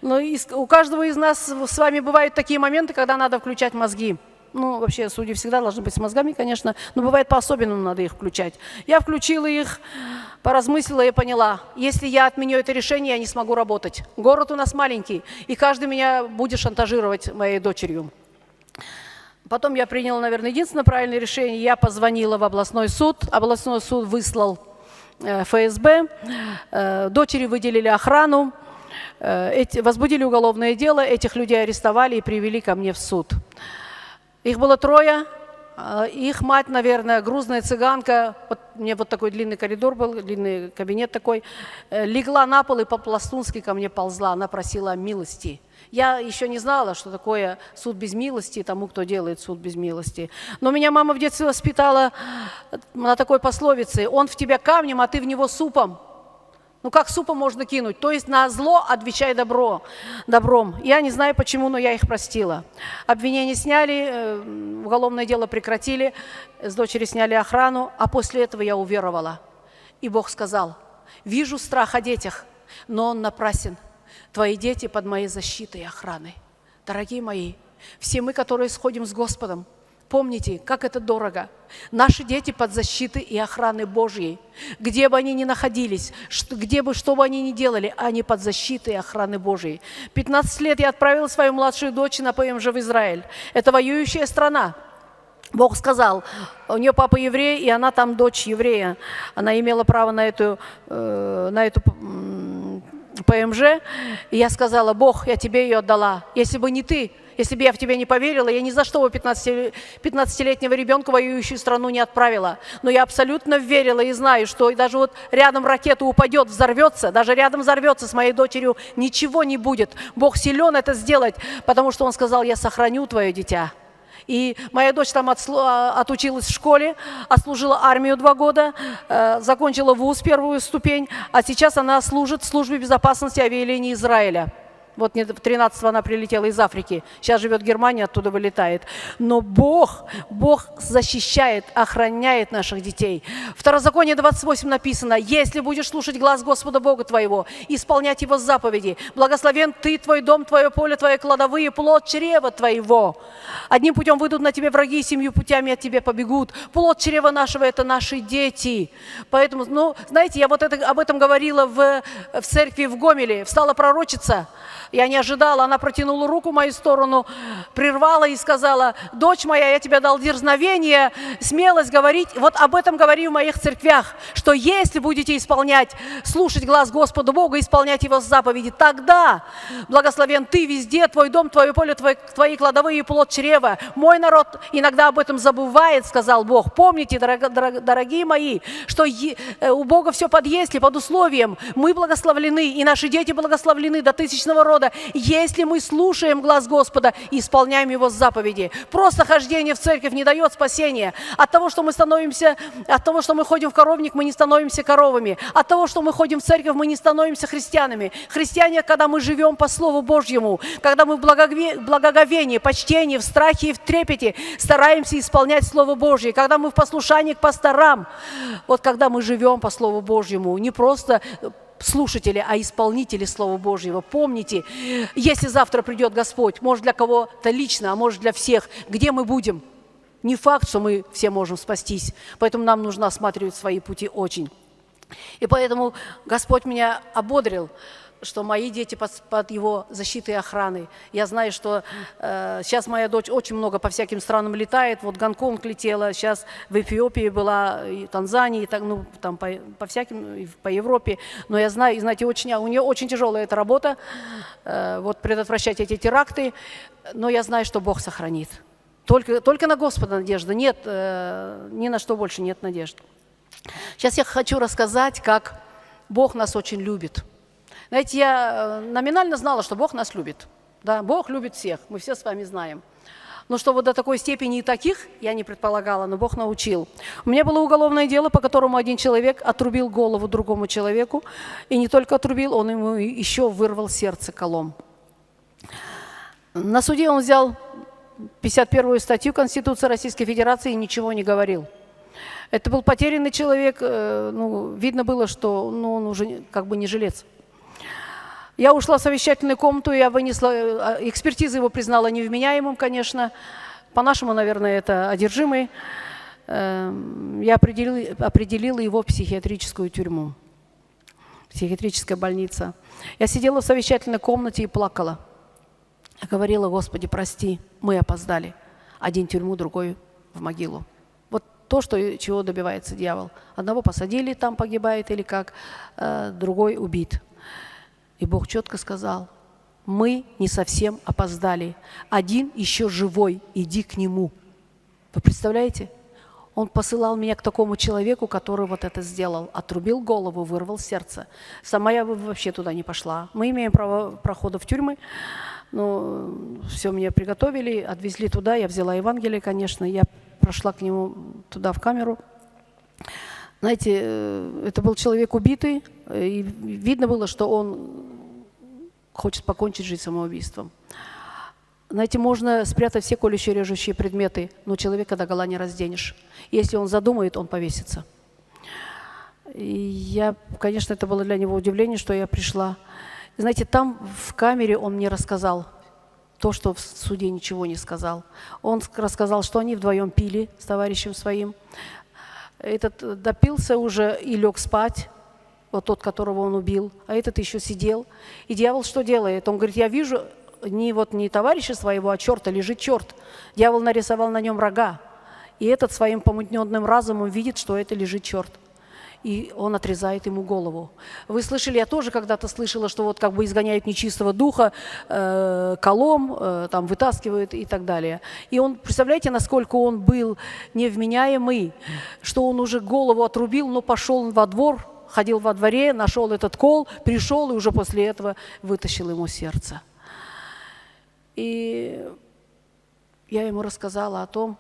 Speaker 1: Но у каждого из нас с вами бывают такие моменты, когда надо включать мозги. Ну, вообще, судьи всегда должны быть с мозгами, конечно, но бывает по-особенному надо их включать. Я включила их, поразмыслила и поняла: если я отменю это решение, я не смогу работать. Город у нас маленький, и каждый меня будет шантажировать моей дочерью. Потом я приняла, наверное, единственное правильное решение. Я позвонила в областной суд выслал ФСБ, дочери выделили охрану, возбудили уголовное дело, этих людей арестовали и привели ко мне в суд. Их было 3, их мать, наверное, грузная цыганка, вот мне вот такой длинный коридор был, длинный кабинет такой, легла на пол и по-пластунски ко мне ползла, она просила о милости. Я еще не знала, что такое суд без милости, тому, кто делает суд без милости. Но меня мама в детстве воспитала на такой пословице: «Он в тебя камнем, а ты в него супом». Ну как супом можно кинуть? То есть на зло отвечай добром. Я не знаю почему, но я их простила. Обвинения сняли, уголовное дело прекратили, с дочери сняли охрану, а после этого я уверовала. И Бог сказал: «Вижу страх о детях, но он напрасен. Твои дети под моей защитой и охраной». Дорогие мои, все мы, которые сходим с Господом, помните, как это дорого. Наши дети под защитой и охраной Божьей. Где бы они ни находились, что бы они ни делали, они под защитой и охраной Божьей. 15 лет я отправила свою младшую дочь на ПМЖ в Израиль. Это воюющая страна. Бог сказал, у нее папа еврей, и она там дочь еврея. Она имела право на эту ПМЖ, и я сказала: «Бог, я тебе ее отдала. Если бы не ты, если бы я в тебя не поверила, я ни за что бы 15-летнего ребенка в воюющую страну не отправила». Но я абсолютно верила и знаю, что даже вот рядом ракета упадет, взорвется, даже рядом взорвется с моей дочерью, ничего не будет. Бог силен это сделать, потому что Он сказал: «Я сохраню твое дитя». И моя дочь там отучилась в школе, отслужила армию 2 года, закончила вуз 1-ю ступень, а сейчас она служит в службе безопасности авиалиний Израиля. Вот 13-го она прилетела из Африки, сейчас живет в Германии, оттуда вылетает. Но Бог защищает, охраняет наших детей. В Второзаконие 28 написано: «Если будешь слушать глас Господа Бога твоего, исполнять Его заповеди, благословен ты, твой дом, твое поле, твои кладовые, плод чрева твоего. Одним путем выйдут на тебе враги, 7 путями от тебя побегут». Плод чрева нашего – это наши дети. Поэтому, знаете, я об этом говорила в церкви в Гомеле. Встала пророчица. Я не ожидала, она протянула руку в мою сторону, прервала и сказала: «Дочь моя, я тебе дал дерзновение, смелость говорить». Вот об этом говорю в моих церквях, что если будете слушать глас Господа Бога, исполнять Его заповеди, тогда благословен ты везде, твой дом, твое поле, твои кладовые и плод чрева. Мой народ иногда об этом забывает, сказал Бог. Помните, дорогие мои, что у Бога все под «если», под условием. Мы благословлены, и наши дети благословлены до 1000-го рода, если мы слушаем глас Господа и исполняем Его заповеди. Просто хождение в церковь не дает спасения. От того, что мы ходим в коровник, мы не становимся коровами. От того, что мы ходим в церковь, мы не становимся христианами. Христиане, когда мы живем по Слову Божьему, когда мы в благоговении, почтении, в страхе и в трепете стараемся исполнять Слово Божье, когда мы в послушании к пасторам, вот когда мы живем по Слову Божьему, не просто слушатели, а исполнители Слова Божьего. Помните, если завтра придет Господь, может для кого-то лично, а может для всех, где мы будем? Не факт, что мы все можем спастись, поэтому нам нужно осматривать свои пути очень. И поэтому Господь меня ободрил, что мои дети под его защитой и охраной. Я знаю, что сейчас моя дочь очень много по всяким странам летает. Вот Гонконг летела, сейчас в Эфиопии была, и Танзании, и так, ну, там по всяким, по Европе. Но я знаю, и знаете, у нее очень тяжелая эта работа, вот предотвращать эти теракты. Но я знаю, что Бог сохранит. Только на Господа надежда. Нет, ни на что больше нет надежды. Сейчас я хочу рассказать, как Бог нас очень любит. Знаете, я номинально знала, что Бог нас любит. Да, Бог любит всех, мы все с вами знаем. Но что вот до такой степени и таких я не предполагала, но Бог научил. У меня было уголовное дело, по которому один человек отрубил голову другому человеку. И не только отрубил, он ему еще вырвал сердце колом. На суде он взял 51-ю статью Конституции Российской Федерации и ничего не говорил. Это был потерянный человек, ну, видно было, что он уже как бы не жилец. Я ушла в совещательную комнату, я вынесла, экспертиза его признала невменяемым, конечно, по-нашему, наверное, это одержимый. Я определила его в психиатрическую тюрьму, психиатрическая больница. Я сидела в совещательной комнате и плакала. Я говорила: Господи, прости, мы опоздали. Один в тюрьму, другой в могилу. Вот то, чего добивается дьявол. Одного посадили, там погибает или как, другой убит. И Бог четко сказал: мы не совсем опоздали. Один еще живой, иди к нему. Вы представляете? Он посылал меня к такому человеку, который вот это сделал. Отрубил голову, вырвал сердце. Сама я вообще туда не пошла. Мы имеем право прохода в тюрьмы. Но все мне приготовили, отвезли туда. Я взяла Евангелие, конечно. Я прошла к нему туда, в камеру. Знаете, это был человек убитый, и видно было, что он хочет покончить жизнь самоубийством. Знаете, можно спрятать все колющие, режущие предметы, но человека догола не разденешь. Если он задумает, он повесится. И конечно, это было для него удивление, что я пришла. Знаете, там в камере он мне рассказал то, что в суде ничего не сказал. Он рассказал, что они вдвоем пили с товарищем своим. Этот допился уже и лег спать, вот тот, которого он убил, а этот еще сидел. И дьявол что делает? Он говорит: я вижу не товарища своего, а черта, лежит черт. Дьявол нарисовал на нем рога. И этот своим помутненным разумом видит, что это лежит черт. И он отрезает ему голову. Вы слышали, я тоже когда-то слышала, что вот как бы изгоняют нечистого духа, колом, там вытаскивают и так далее. И он, представляете, насколько он был невменяемый, что он уже голову отрубил, но пошел во двор, ходил во дворе, нашел этот кол, пришел и уже после этого вытащил ему сердце. И я ему рассказала о том.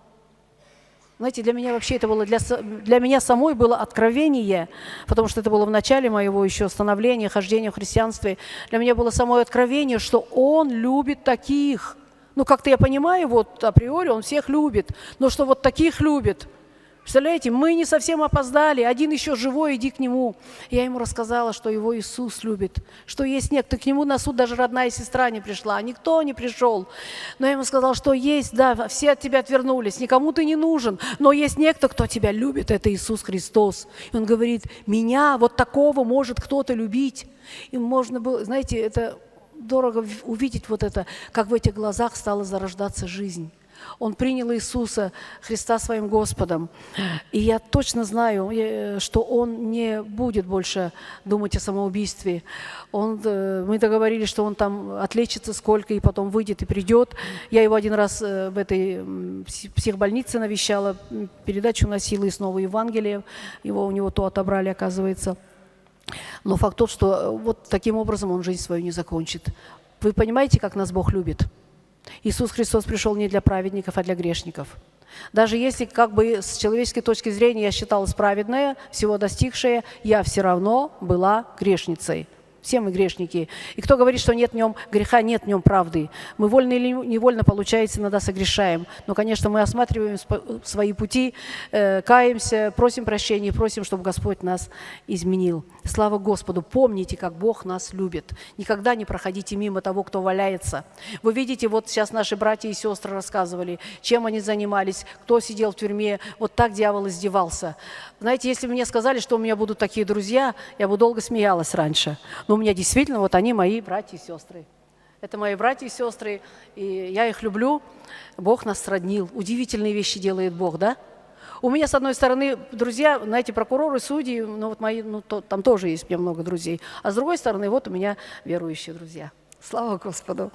Speaker 1: Знаете, для меня вообще это было, для меня самой было откровение, потому что это было в начале моего еще становления, хождения в христианстве. Для меня было самое откровение, что Он любит таких. Ну, как-то я понимаю, вот априори Он всех любит, но что вот таких любит. Представляете, мы не совсем опоздали, один еще живой, иди к нему. Я ему рассказала, что его Иисус любит, что есть некто, к нему на суд даже родная сестра не пришла, никто не пришел. Но я ему сказала, что есть, да, все от тебя отвернулись, никому ты не нужен, но есть некто, кто тебя любит, это Иисус Христос. И он говорит: меня вот такого может кто-то любить. И можно было, знаете, это дорого увидеть вот это, как в этих глазах стала зарождаться жизнь. Он принял Иисуса Христа своим Господом. И я точно знаю, что он не будет больше думать о самоубийстве. Мы договорились, что он там отлечится сколько, и потом выйдет и придет. Я его один раз в этой психбольнице навещала, передачу носила, и снова Евангелие. У него то отобрали, оказывается. Но факт тот, что вот таким образом он жизнь свою не закончит. Вы понимаете, как нас Бог любит? Иисус Христос пришел не для праведников, а для грешников. Даже если как бы с человеческой точки зрения я считалась праведная, всего достигшая, я все равно была грешницей. Все мы грешники. И кто говорит, что нет в нем греха, нет в нем правды. Мы вольно или невольно, получается, иногда согрешаем. Но, конечно, мы осматриваем свои пути, каемся, просим прощения, просим, чтобы Господь нас изменил. Слава Господу! Помните, как Бог нас любит. Никогда не проходите мимо того, кто валяется. Вы видите, вот сейчас наши братья и сестры рассказывали, чем они занимались, кто сидел в тюрьме. Вот так дьявол издевался. Знаете, если бы мне сказали, что у меня будут такие друзья, я бы долго смеялась раньше. Но у меня действительно вот они мои братья и сестры. Это мои братья и сестры, и я их люблю. Бог нас сроднил. Удивительные вещи делает Бог, да? У меня, с одной стороны, друзья, знаете, прокуроры, судьи, ну вот мои, там тоже есть у меня много друзей. А с другой стороны, вот у меня верующие друзья. Слава Господу.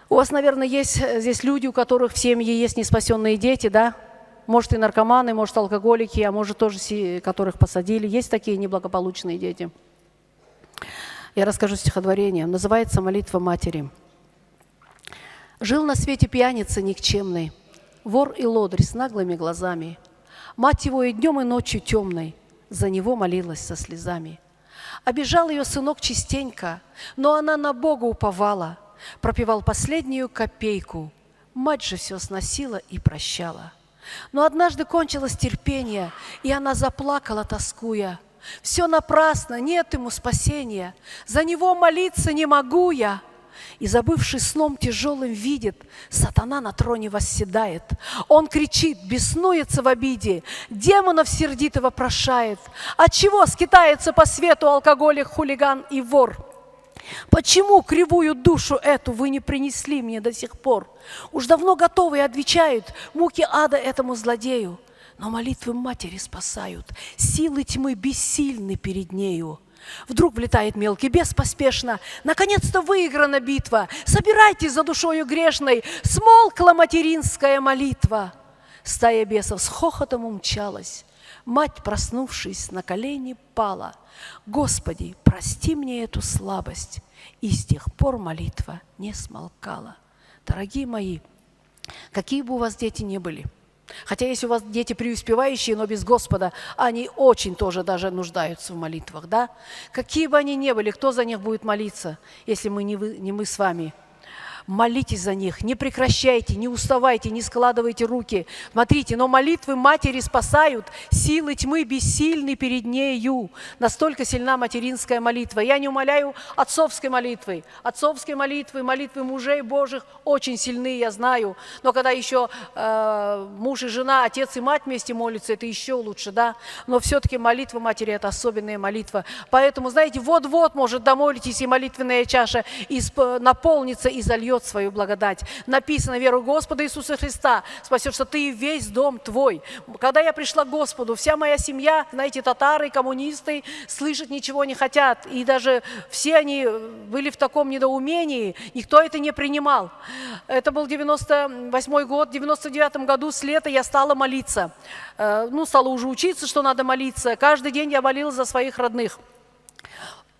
Speaker 1: У вас, наверное, есть здесь люди, у которых в семье есть неспасенные дети, да? Может, и наркоманы, может, алкоголики, а может, тоже, которых посадили. Есть такие неблагополучные дети. Я расскажу стихотворение. Называется «Молитва матери». «Жил на свете пьяница никчемный, вор и лодырь с наглыми глазами. Мать его и днем, и ночью темной за него молилась со слезами. Обижал ее сынок частенько, но она на Бога уповала. Пропевал последнюю копейку, мать же все сносила и прощала. Но однажды кончилось терпение, и она заплакала, тоскуя. Все напрасно, нет ему спасения, за него молиться не могу я. И, забывший сном тяжелым, видит, сатана на троне восседает. Он кричит, беснуется в обиде, демонов сердито вопрошает. Отчего скитается по свету алкоголик, хулиган и вор? Почему кривую душу эту вы не принесли мне до сих пор? Уж давно готовы и отвечают муки ада этому злодею. Но молитвы матери спасают, силы тьмы бессильны перед нею. Вдруг влетает мелкий бес поспешно. Наконец-то выиграна битва. Собирайтесь за душою грешной. Смолкла материнская молитва. Стая бесов с хохотом умчалась. Мать, проснувшись, на колени пала. Господи, прости мне эту слабость. И с тех пор молитва не смолкала. Дорогие мои, какие бы у вас дети ни были, хотя если у вас дети преуспевающие, но без Господа, они очень тоже даже нуждаются в молитвах, да? Какие бы они ни были, кто за них будет молиться, если мы не мы с вами? Молитесь за них, не прекращайте, не уставайте, не складывайте руки. Смотрите, но молитвы матери спасают, силы тьмы бессильны перед нею. Настолько сильна материнская молитва. Я не умаляю отцовской молитвы. Отцовской молитвы, молитвы мужей Божьих очень сильны, я знаю. Но когда еще муж и жена, отец и мать вместе молятся, это еще лучше, да? Но все-таки молитва матери – это особенная молитва. Поэтому, знаете, вот-вот, может, домолитесь, и молитвенная чаша наполнится и зальет свою благодать. Написано: веру Господа Иисуса Христа спасешься ты и весь дом твой. Когда я пришла к Господу, вся моя семья, знаете, татары, коммунисты, слышать ничего не хотят. И даже все они были в таком недоумении, никто это не принимал. Это был 98-й год, в 99-м году с лета я стала молиться. Стала уже учиться, что надо молиться. Каждый день я молилась за своих родных.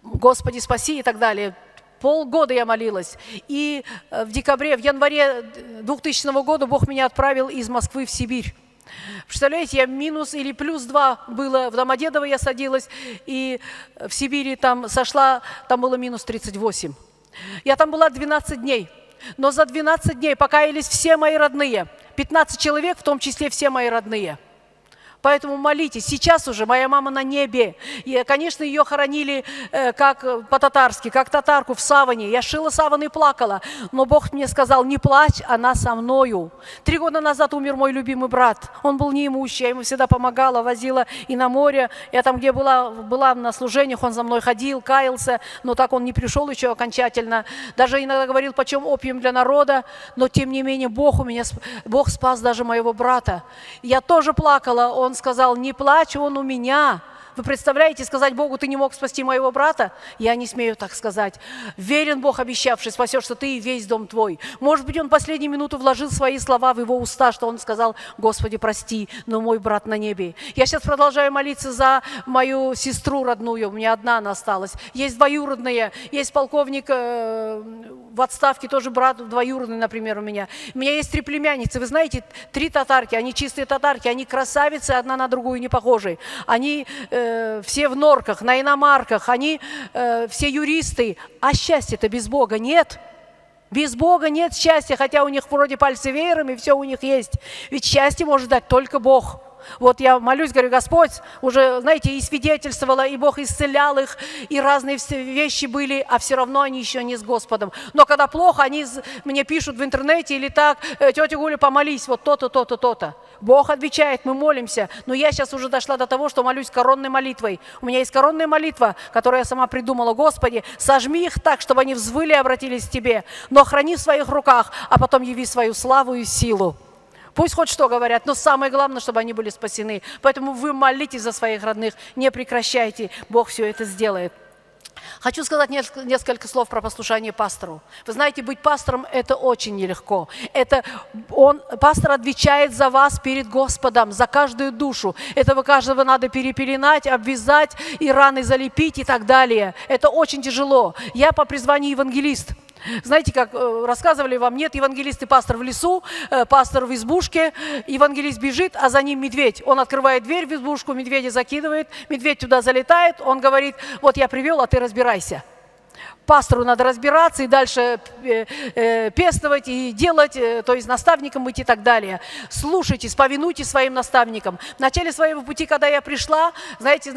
Speaker 1: Господи, спаси и так далее. Полгода я молилась. И в январе 2000 года Бог меня отправил из Москвы в Сибирь. Представляете, я минус или плюс 2 было. В Домодедово я садилась, и в Сибири там сошла, там было минус 38. Я там была 12 дней. Но за 12 дней покаялись все мои родные. 15 человек, в том числе все мои родные. Поэтому молитесь. Сейчас уже моя мама на небе. И, конечно, ее хоронили как по-татарски, как татарку в саване. Я шила саван и плакала. Но Бог мне сказал: не плачь, она со мною. 3 года назад умер мой любимый брат. Он был неимущий, я ему всегда помогала, возила и на море. Я там, где была на служениях, он за мной ходил, каялся. Но так он не пришел еще окончательно. Даже иногда говорил, почем опиум для народа. Но, тем не менее, Бог спас даже моего брата. Я тоже плакала. Он сказал: не плачь, он у меня. Вы представляете, сказать Богу: ты не мог спасти моего брата? Я не смею так сказать. Верен Бог, обещавший: спасешься ты и весь дом твой. Может быть, он в последнюю минуту вложил свои слова в его уста, что он сказал: Господи, прости, но мой брат на небе. Я сейчас продолжаю молиться за мою сестру родную. У меня одна она осталась. Есть двоюродные, есть полковник в отставке, тоже брат двоюродный, например, у меня. У меня есть 3 племянницы. Вы знаете, 3 татарки, они чистые татарки, они красавицы, одна на другую не похожи. Они все в норках, на иномарках, они все юристы. А счастья-то без Бога нет. Без Бога нет счастья, хотя у них вроде пальцы веером и все у них есть. Ведь счастье может дать только Бог. Вот я молюсь, говорю, Господь, уже, знаете, и свидетельствовала, и Бог исцелял их, и разные вещи были, а все равно они еще не с Господом. Но когда плохо, они мне пишут в интернете или так: тетя Гуля, помолись, вот то-то, то-то, то-то. Бог отвечает, мы молимся. Но я сейчас уже дошла до того, что молюсь коронной молитвой. У меня есть коронная молитва, которую я сама придумала. Господи, сожми их так, чтобы они взвыли и обратились к Тебе, но храни в своих руках, а потом яви свою славу и силу. Пусть хоть что говорят, но самое главное, чтобы они были спасены. Поэтому вы молитесь за своих родных, не прекращайте, Бог все это сделает. Хочу сказать несколько слов про послушание пастору. Вы знаете, быть пастором – это очень нелегко. Пастор отвечает за вас перед Господом, за каждую душу. Этого каждого надо перепеленать, обвязать и раны залепить и так далее. Это очень тяжело. Я по призванию евангелист. Знаете, как рассказывали вам, нет евангелист и пастор в лесу, пастор в избушке, евангелист бежит, а за ним медведь. Он открывает дверь в избушку, медведя закидывает, медведь туда залетает, он говорит: вот я привел, а ты разбирайся. Пастору надо разбираться и дальше пестовать и делать, то есть наставником быть и так далее. Слушайтесь, повинуйтесь своим наставникам. В начале своего пути, когда я пришла, знаете,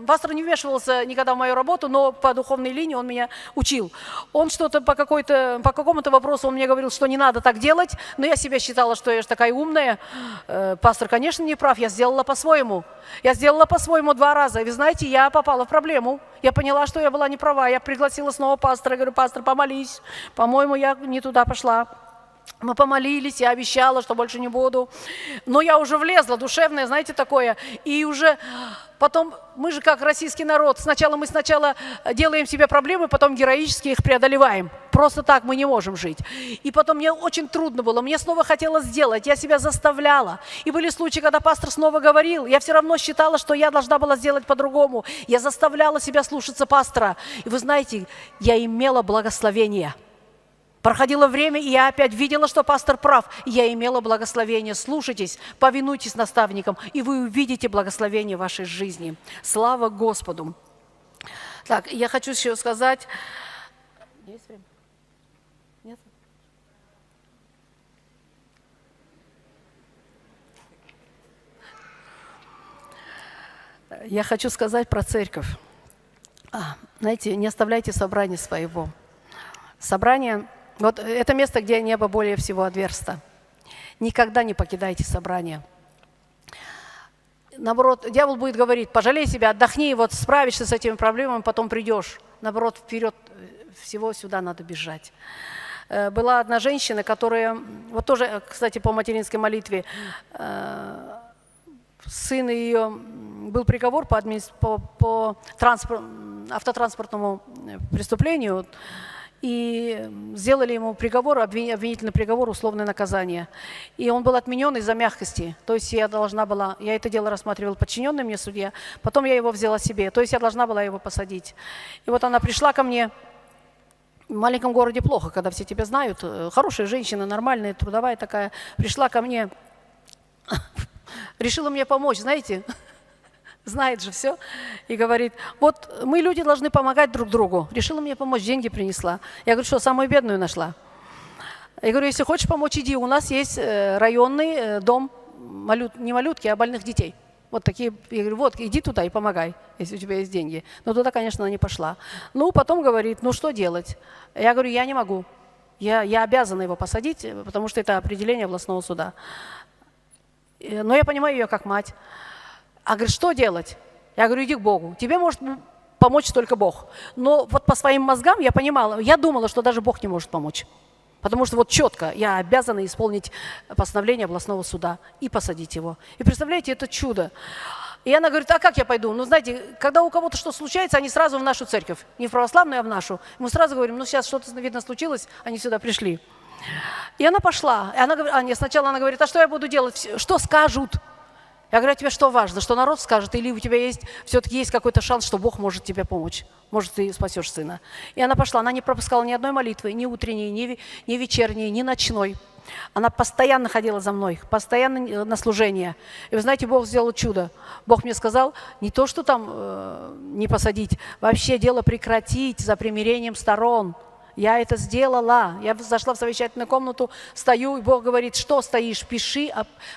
Speaker 1: пастор не вмешивался никогда в мою работу, но по духовной линии он меня учил. Он что-то по какому-то вопросу он мне говорил, что не надо так делать, но я себя считала, что я же такая умная. Пастор, конечно, не прав, я сделала по-своему. Я сделала по-своему 2 раза. И вы знаете, я попала в проблему. Я поняла, что я была не права. Я пригласила снова пастора. Говорю: пастор, помолись. По-моему, я не туда пошла. Мы помолились, я обещала, что больше не буду. Но я уже влезла, душевная, знаете, такое. И уже потом, мы же как российский народ, мы сначала делаем себе проблемы, потом героически их преодолеваем. Просто так мы не можем жить. И потом мне очень трудно было, мне снова хотелось сделать, я себя заставляла. И были случаи, когда пастор снова говорил, я все равно считала, что я должна была сделать по-другому. Я заставляла себя слушаться пастора. И вы знаете, я имела благословение. Проходило время, и я опять видела, что пастор прав. И я имела благословение. Слушайтесь, повинуйтесь наставникам, и вы увидите благословение в вашей жизни. Слава Господу! Так, я хочу еще сказать... Есть время? Нет? Я хочу сказать про церковь. Знаете, не оставляйте собрание своего. Собрание... Вот это место, где небо более всего отверсто. Никогда не покидайте собрание. Наоборот, дьявол будет говорить: пожалей себя, отдохни, вот справишься с этими проблемами, потом придешь. Наоборот, вперед всего сюда надо бежать. Была одна женщина, которая, вот тоже, кстати, по материнской молитве, сын ее, был приговор по автотранспортному преступлению, и сделали ему приговор, обвинительный приговор, условное наказание. И он был отменен из-за мягкости. То есть я это дело рассматривала подчиненный мне судья, потом я его взяла себе. То есть я должна была его посадить. И вот она пришла ко мне. В маленьком городе плохо, когда все тебя знают. Хорошая женщина, нормальная, трудовая такая. Пришла ко мне, решила мне помочь, знаете, знает же все, и говорит: вот мы, люди, должны помогать друг другу. Решила мне помочь, деньги принесла. Я говорю: что, самую бедную нашла? Я говорю: если хочешь помочь, иди, у нас есть районный дом, не малютки, а больных детей. Вот такие. Я говорю: вот, иди туда и помогай, если у тебя есть деньги. Но туда, конечно, она не пошла. Ну, потом говорит: ну, что делать? Я говорю: я не могу. Я обязана его посадить, потому что это определение областного суда. Но я понимаю ее как мать. А говорит: что делать? Я говорю: иди к Богу. Тебе может помочь только Бог. Но вот по своим мозгам я понимала, я думала, что даже Бог не может помочь. Потому что вот четко я обязана исполнить постановление областного суда и посадить его. И представляете, это чудо. И она говорит: а как я пойду? Ну, знаете, когда у кого-то что случается, они сразу в нашу церковь. Не в православную, а в нашу. Мы сразу говорим: ну, сейчас что-то, видно, случилось, они сюда пришли. И она пошла. И сначала она говорит: а что я буду делать? Что скажут? Я говорю: а тебе что важно, что народ скажет, или у тебя все-таки есть какой-то шанс, что Бог может тебе помочь, может, ты спасешь сына. И она пошла, она не пропускала ни одной молитвы, ни утренней, ни вечерней, ни ночной. Она постоянно ходила за мной, постоянно на служение. И вы знаете, Бог сделал чудо. Бог мне сказал, не то, что там не посадить, вообще дело прекратить за примирением сторон. Я это сделала. Я зашла в совещательную комнату, стою, и Бог говорит, что стоишь, пиши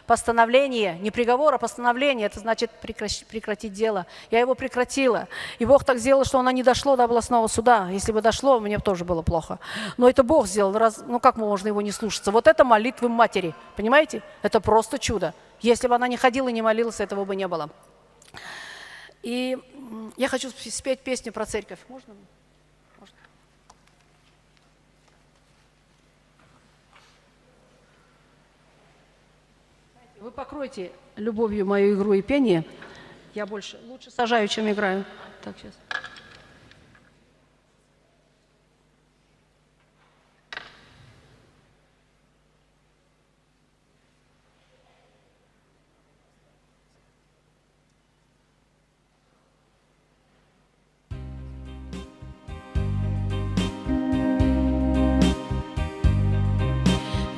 Speaker 1: постановление, не приговор, а постановление. Это значит прекратить дело. Я его прекратила. И Бог так сделал, что оно не дошло до областного суда. Если бы дошло, мне тоже было плохо. Но это Бог сделал. Ну как можно его не слушаться? Вот это молитвы матери. Понимаете? Это просто чудо. Если бы она не ходила и не молилась, этого бы не было. И я хочу спеть песню про церковь. Можно? Можно. Вы покройте любовью мою игру и пение. Я лучше сажаю, чем играю. Так, сейчас.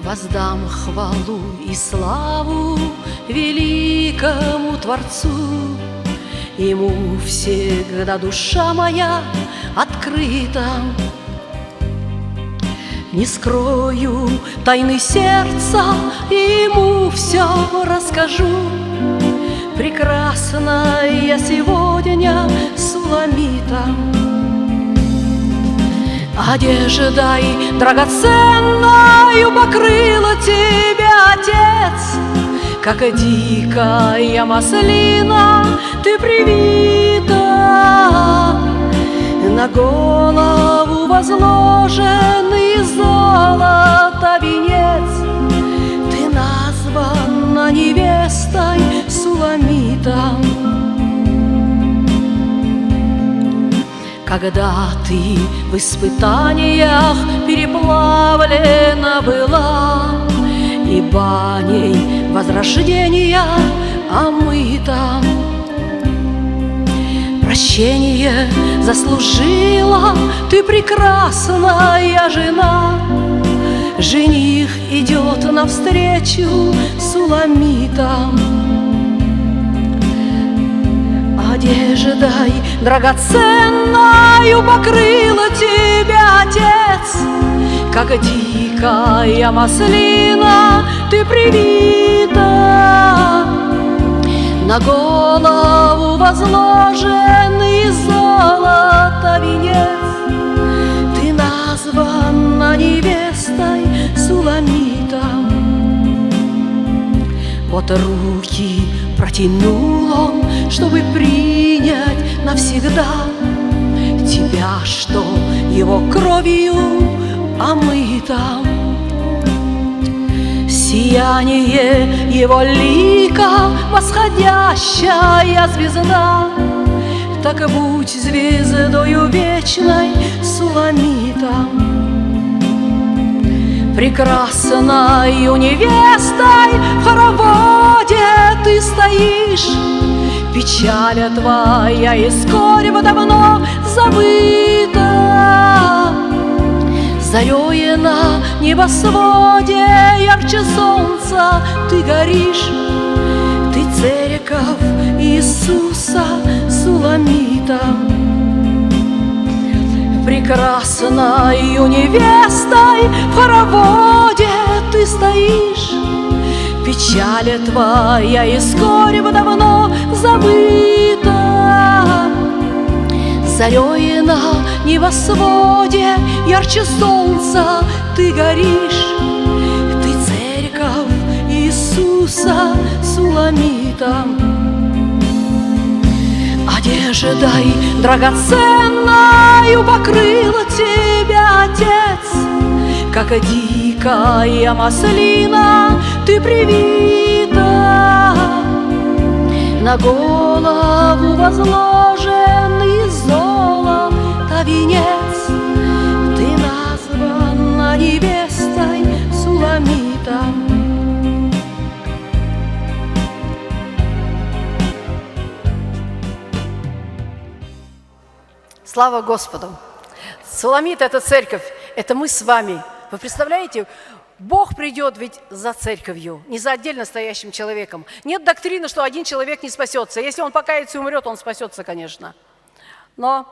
Speaker 1: Воздам хвалу и славу великому Творцу. Ему всегда душа моя открыта. Не скрою тайны сердца, ему все расскажу. Прекрасна я сегодня Суламита. Одеждой драгоценною покрыла тебя Отец, как дикая маслина ты привита. На голову возложенный золото венец, ты названа невестой Суламита. Когда ты в испытаниях переплавлена была и баней возрождения омыта, прощение заслужила ты, прекрасная жена. Жених идет навстречу Суламитам. Одеждой драгоценною покрыла тебя Отец, как дикая маслина ты привита. На голову возложенный золото венец, ты названа невестой Суламита. Вот руки протянул он, чтобы принять навсегда тебя, что его кровью омыта. Сияние его лика, восходящая звезда. Так будь звездою вечной, Суламита. Прекрасною невестой в хороводе ты стоишь. Печаль твоя и скорбь давно забыта. Зарею на небосводе ярче солнца ты горишь. Ты церковь Иисуса Суламита. Прекрасною невестой в хороводе ты стоишь. Печаль твоя и скорбь давно забыта. Зарею на небосводе ярче солнца ты горишь. Ты церковь Иисуса Суламита. Одеждой драгоценною покрыла тебя Отец, как дикая маслина ты привита. На голову возложенный золото венец, ты названа невестой Суламита. Слава Господу! Суламит – это церковь, это мы с вами. Вы представляете, Бог придет ведь за церковью, не за отдельно стоящим человеком. Нет доктрины, что один человек не спасется. Если он покается и умрет, он спасется, конечно. Но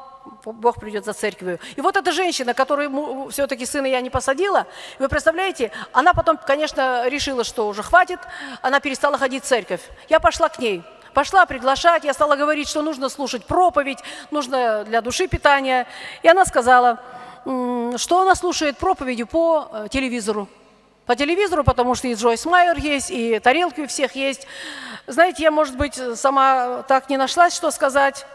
Speaker 1: Бог придет за церковью. И вот эта женщина, которую все-таки сына я не посадила, вы представляете, она потом, конечно, решила, что уже хватит, она перестала ходить в церковь. Я пошла к ней. Пошла приглашать, я стала говорить, что нужно слушать проповедь, нужно для души питание. И она сказала, что она слушает проповеди по телевизору. По телевизору, потому что и Джойс Майер есть, и тарелки у всех есть. Знаете, я, может быть, сама так не нашлась, что сказать.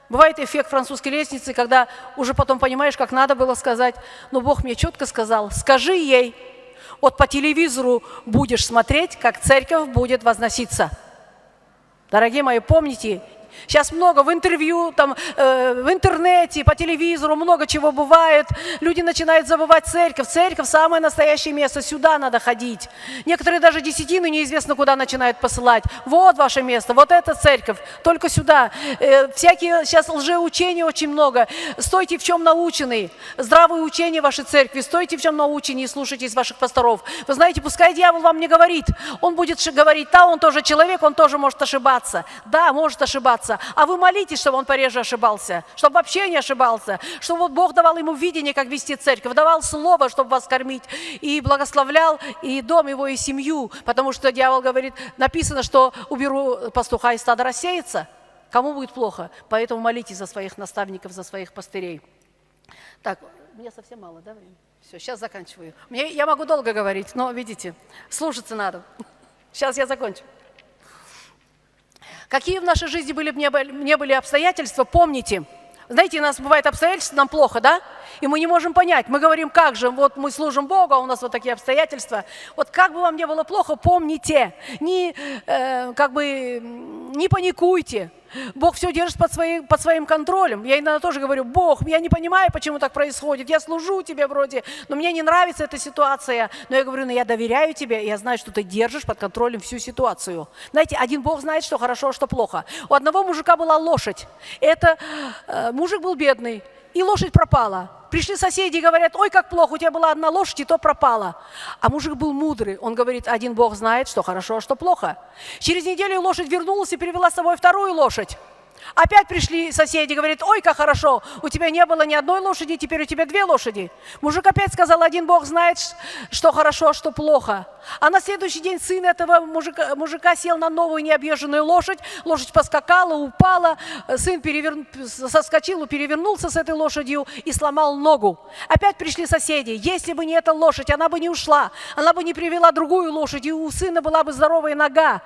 Speaker 1: Бывает эффект французской лестницы, когда уже потом понимаешь, как надо было сказать. Но Бог мне четко сказал, скажи ей, вот по телевизору будешь смотреть, как церковь будет возноситься. Дорогие мои, помните, сейчас много в интервью, там, в интернете, по телевизору, много чего бывает. Люди начинают забывать церковь. Церковь – самое настоящее место, сюда надо ходить. Некоторые даже десятину неизвестно куда начинают посылать. Вот ваше место, вот это церковь, только сюда. Всякие сейчас лжеучения очень много. Стойте, в чем научены. Здравые учения вашей церкви, стойте, в чем научены и слушайтесь ваших пасторов. Вы знаете, пускай дьявол вам не говорит. Он будет говорить, да, он тоже человек, он тоже может ошибаться. Да, может ошибаться. А вы молитесь, чтобы он пореже ошибался, чтобы вообще не ошибался, чтобы вот Бог давал ему видение, как вести церковь, давал слово, чтобы вас кормить, и благословлял и дом его, и семью, потому что дьявол говорит, написано, что уберу пастуха, и стадо рассеется. Кому будет плохо? Поэтому молитесь за своих наставников, за своих пастырей. Так, мне совсем мало, да, времени? Все, сейчас заканчиваю. Я могу долго говорить, но, видите, слушаться надо. Сейчас я закончу. Какие в нашей жизни не были обстоятельства, помните. Знаете, у нас бывает обстоятельства, нам плохо, да? И мы не можем понять. Мы говорим, как же, вот мы служим Богу, а у нас вот такие обстоятельства. Вот как бы вам не было плохо, помните, не паникуйте. Бог все держит под своим контролем. Я иногда тоже говорю, Бог, я не понимаю, почему так происходит. Я служу тебе вроде, но мне не нравится эта ситуация. Но я говорю, я доверяю тебе, и я знаю, что ты держишь под контролем всю ситуацию. Знаете, один Бог знает, что хорошо, а что плохо. У одного мужика была лошадь. Мужик был бедный, и лошадь пропала. Пришли соседи и говорят, ой, как плохо, у тебя была одна лошадь, и то пропала. А мужик был мудрый, он говорит, один Бог знает, что хорошо, а что плохо. Через неделю лошадь вернулась и привела с собой вторую лошадь. Опять пришли соседи, говорят, ой, как хорошо, у тебя не было ни одной лошади, теперь у тебя 2 лошади. Мужик опять сказал, один Бог знает, что хорошо, а что плохо. А на следующий день сын этого мужика сел на новую необъезженную лошадь, лошадь поскакала, упала, сын соскочил, перевернулся с этой лошадью и сломал ногу. Опять пришли соседи, если бы не эта лошадь, она бы не ушла, она бы не привела другую лошадь, и у сына была бы здоровая нога.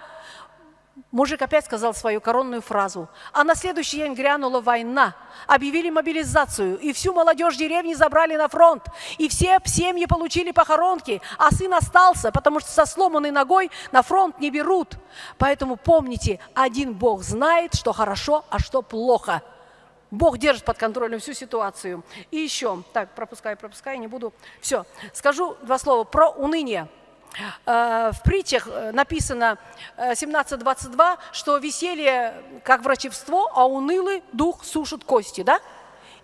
Speaker 1: Мужик опять сказал свою коронную фразу. А на следующий день грянула война. Объявили мобилизацию. И всю молодежь деревни забрали на фронт. И все семьи получили похоронки. А сын остался, потому что со сломанной ногой на фронт не берут. Поэтому помните, один Бог знает, что хорошо, а что плохо. Бог держит под контролем всю ситуацию. И еще, так, пропускай, не буду. Все, скажу 2 слова про уныние. В притчах написано 17:22, что веселье как врачевство, а унылый дух сушит кости, да?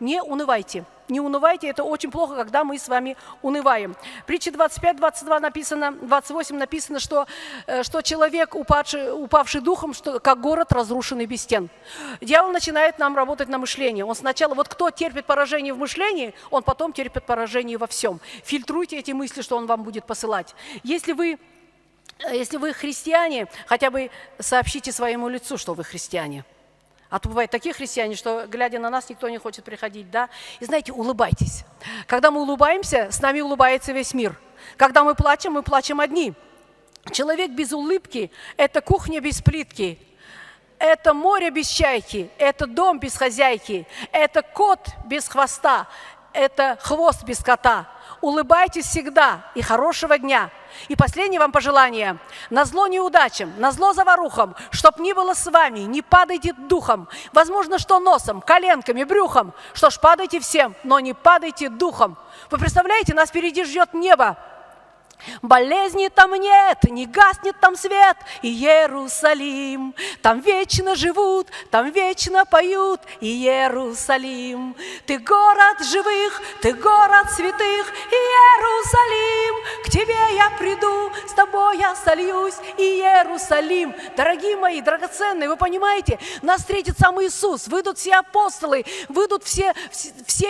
Speaker 1: Не унывайте. Не унывайте, это очень плохо, когда мы с вами унываем. Притча 28 написано, что человек, упавший духом, как город, разрушенный без стен. Дьявол начинает нам работать на мышление. Он сначала, вот кто терпит поражение в мышлении, он потом терпит поражение во всем. Фильтруйте эти мысли, что он вам будет посылать. Если вы христиане, хотя бы сообщите своему лицу, что вы христиане. А то бывают такие христиане, что, глядя на нас, никто не хочет приходить, да? И знаете, улыбайтесь. Когда мы улыбаемся, с нами улыбается весь мир. Когда мы плачем одни. Человек без улыбки – это кухня без плитки, это море без чайки, это дом без хозяйки, это кот без хвоста, это хвост без кота. Улыбайтесь всегда и хорошего дня. И последнее вам пожелание. Назло неудачам, назло заварухам, чтоб ни было с вами, не падайте духом. Возможно, что носом, коленками, брюхом. Что ж, падайте всем, но не падайте духом. Вы представляете, нас впереди ждет небо. Болезни там нет, не гаснет там свет, и Иерусалим. Там вечно живут, там вечно поют, и Иерусалим. Ты город живых, ты город святых, Иерусалим. К тебе я приду. приду, с тобой я сольюсь, и Иерусалим. Дорогие мои, драгоценные, вы понимаете, нас встретит сам Иисус, выйдут все апостолы, выйдут все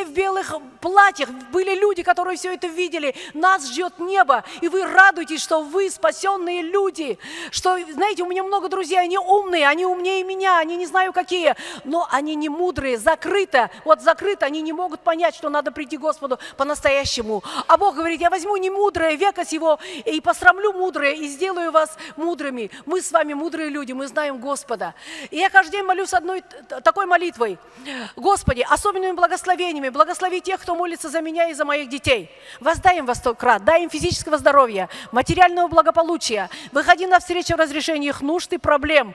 Speaker 1: в белых платьях. Были люди, которые все это видели. Нас ждет небо, и вы радуетесь, что вы спасенные люди. Что, знаете, у меня много друзей, они умные, они умнее меня, они не знаю какие, но они не мудрые, закрыто. Вот закрыто, они не могут понять, что надо прийти к Господу по-настоящему. А Бог говорит, я возьму не мудрое веко сего и посрамлю мудрое, и сделаю вас мудрыми. Мы с вами мудрые люди, мы знаем Господа. И я каждый день молюсь одной такой молитвой. Господи, особенными благословениями, благослови тех, кто молится за меня и за моих детей. Воздай им во 100 крат, дай им физического здоровья, материального благополучия. Выходи навстречу разрешению их нужд и проблем.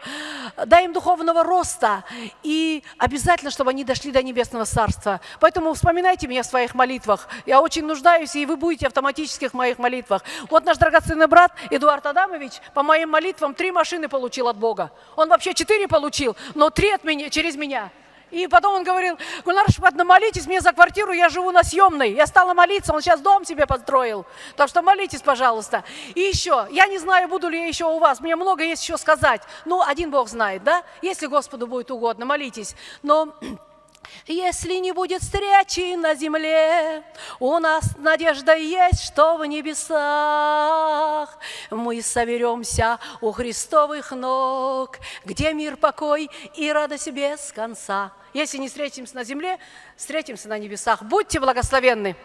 Speaker 1: Дай им духовного роста. И обязательно, чтобы они дошли до Небесного Царства. Поэтому вспоминайте меня в своих молитвах. Я очень нуждаюсь, и вы будете автоматически в моих молитвах. Вот наш драгоценный брат Эдуард Адамович по моим молитвам 3 машины получил от Бога. Он вообще 4 получил, но 3 от меня, через меня. И потом он говорил, Гульнара Шапатовна, молитесь мне за квартиру, я живу на съемной. Я стала молиться, он сейчас дом себе построил. Так что молитесь, пожалуйста. И еще, я не знаю, буду ли я еще у вас, мне много есть еще сказать. Ну, один Бог знает, да? Если Господу будет угодно, молитесь. Но если не будет встречи на земле, у нас надежда есть, что в небесах мы соберемся у Христовых ног, где мир, покой и радость без конца. Если не встретимся на земле, встретимся на небесах. Будьте благословенны!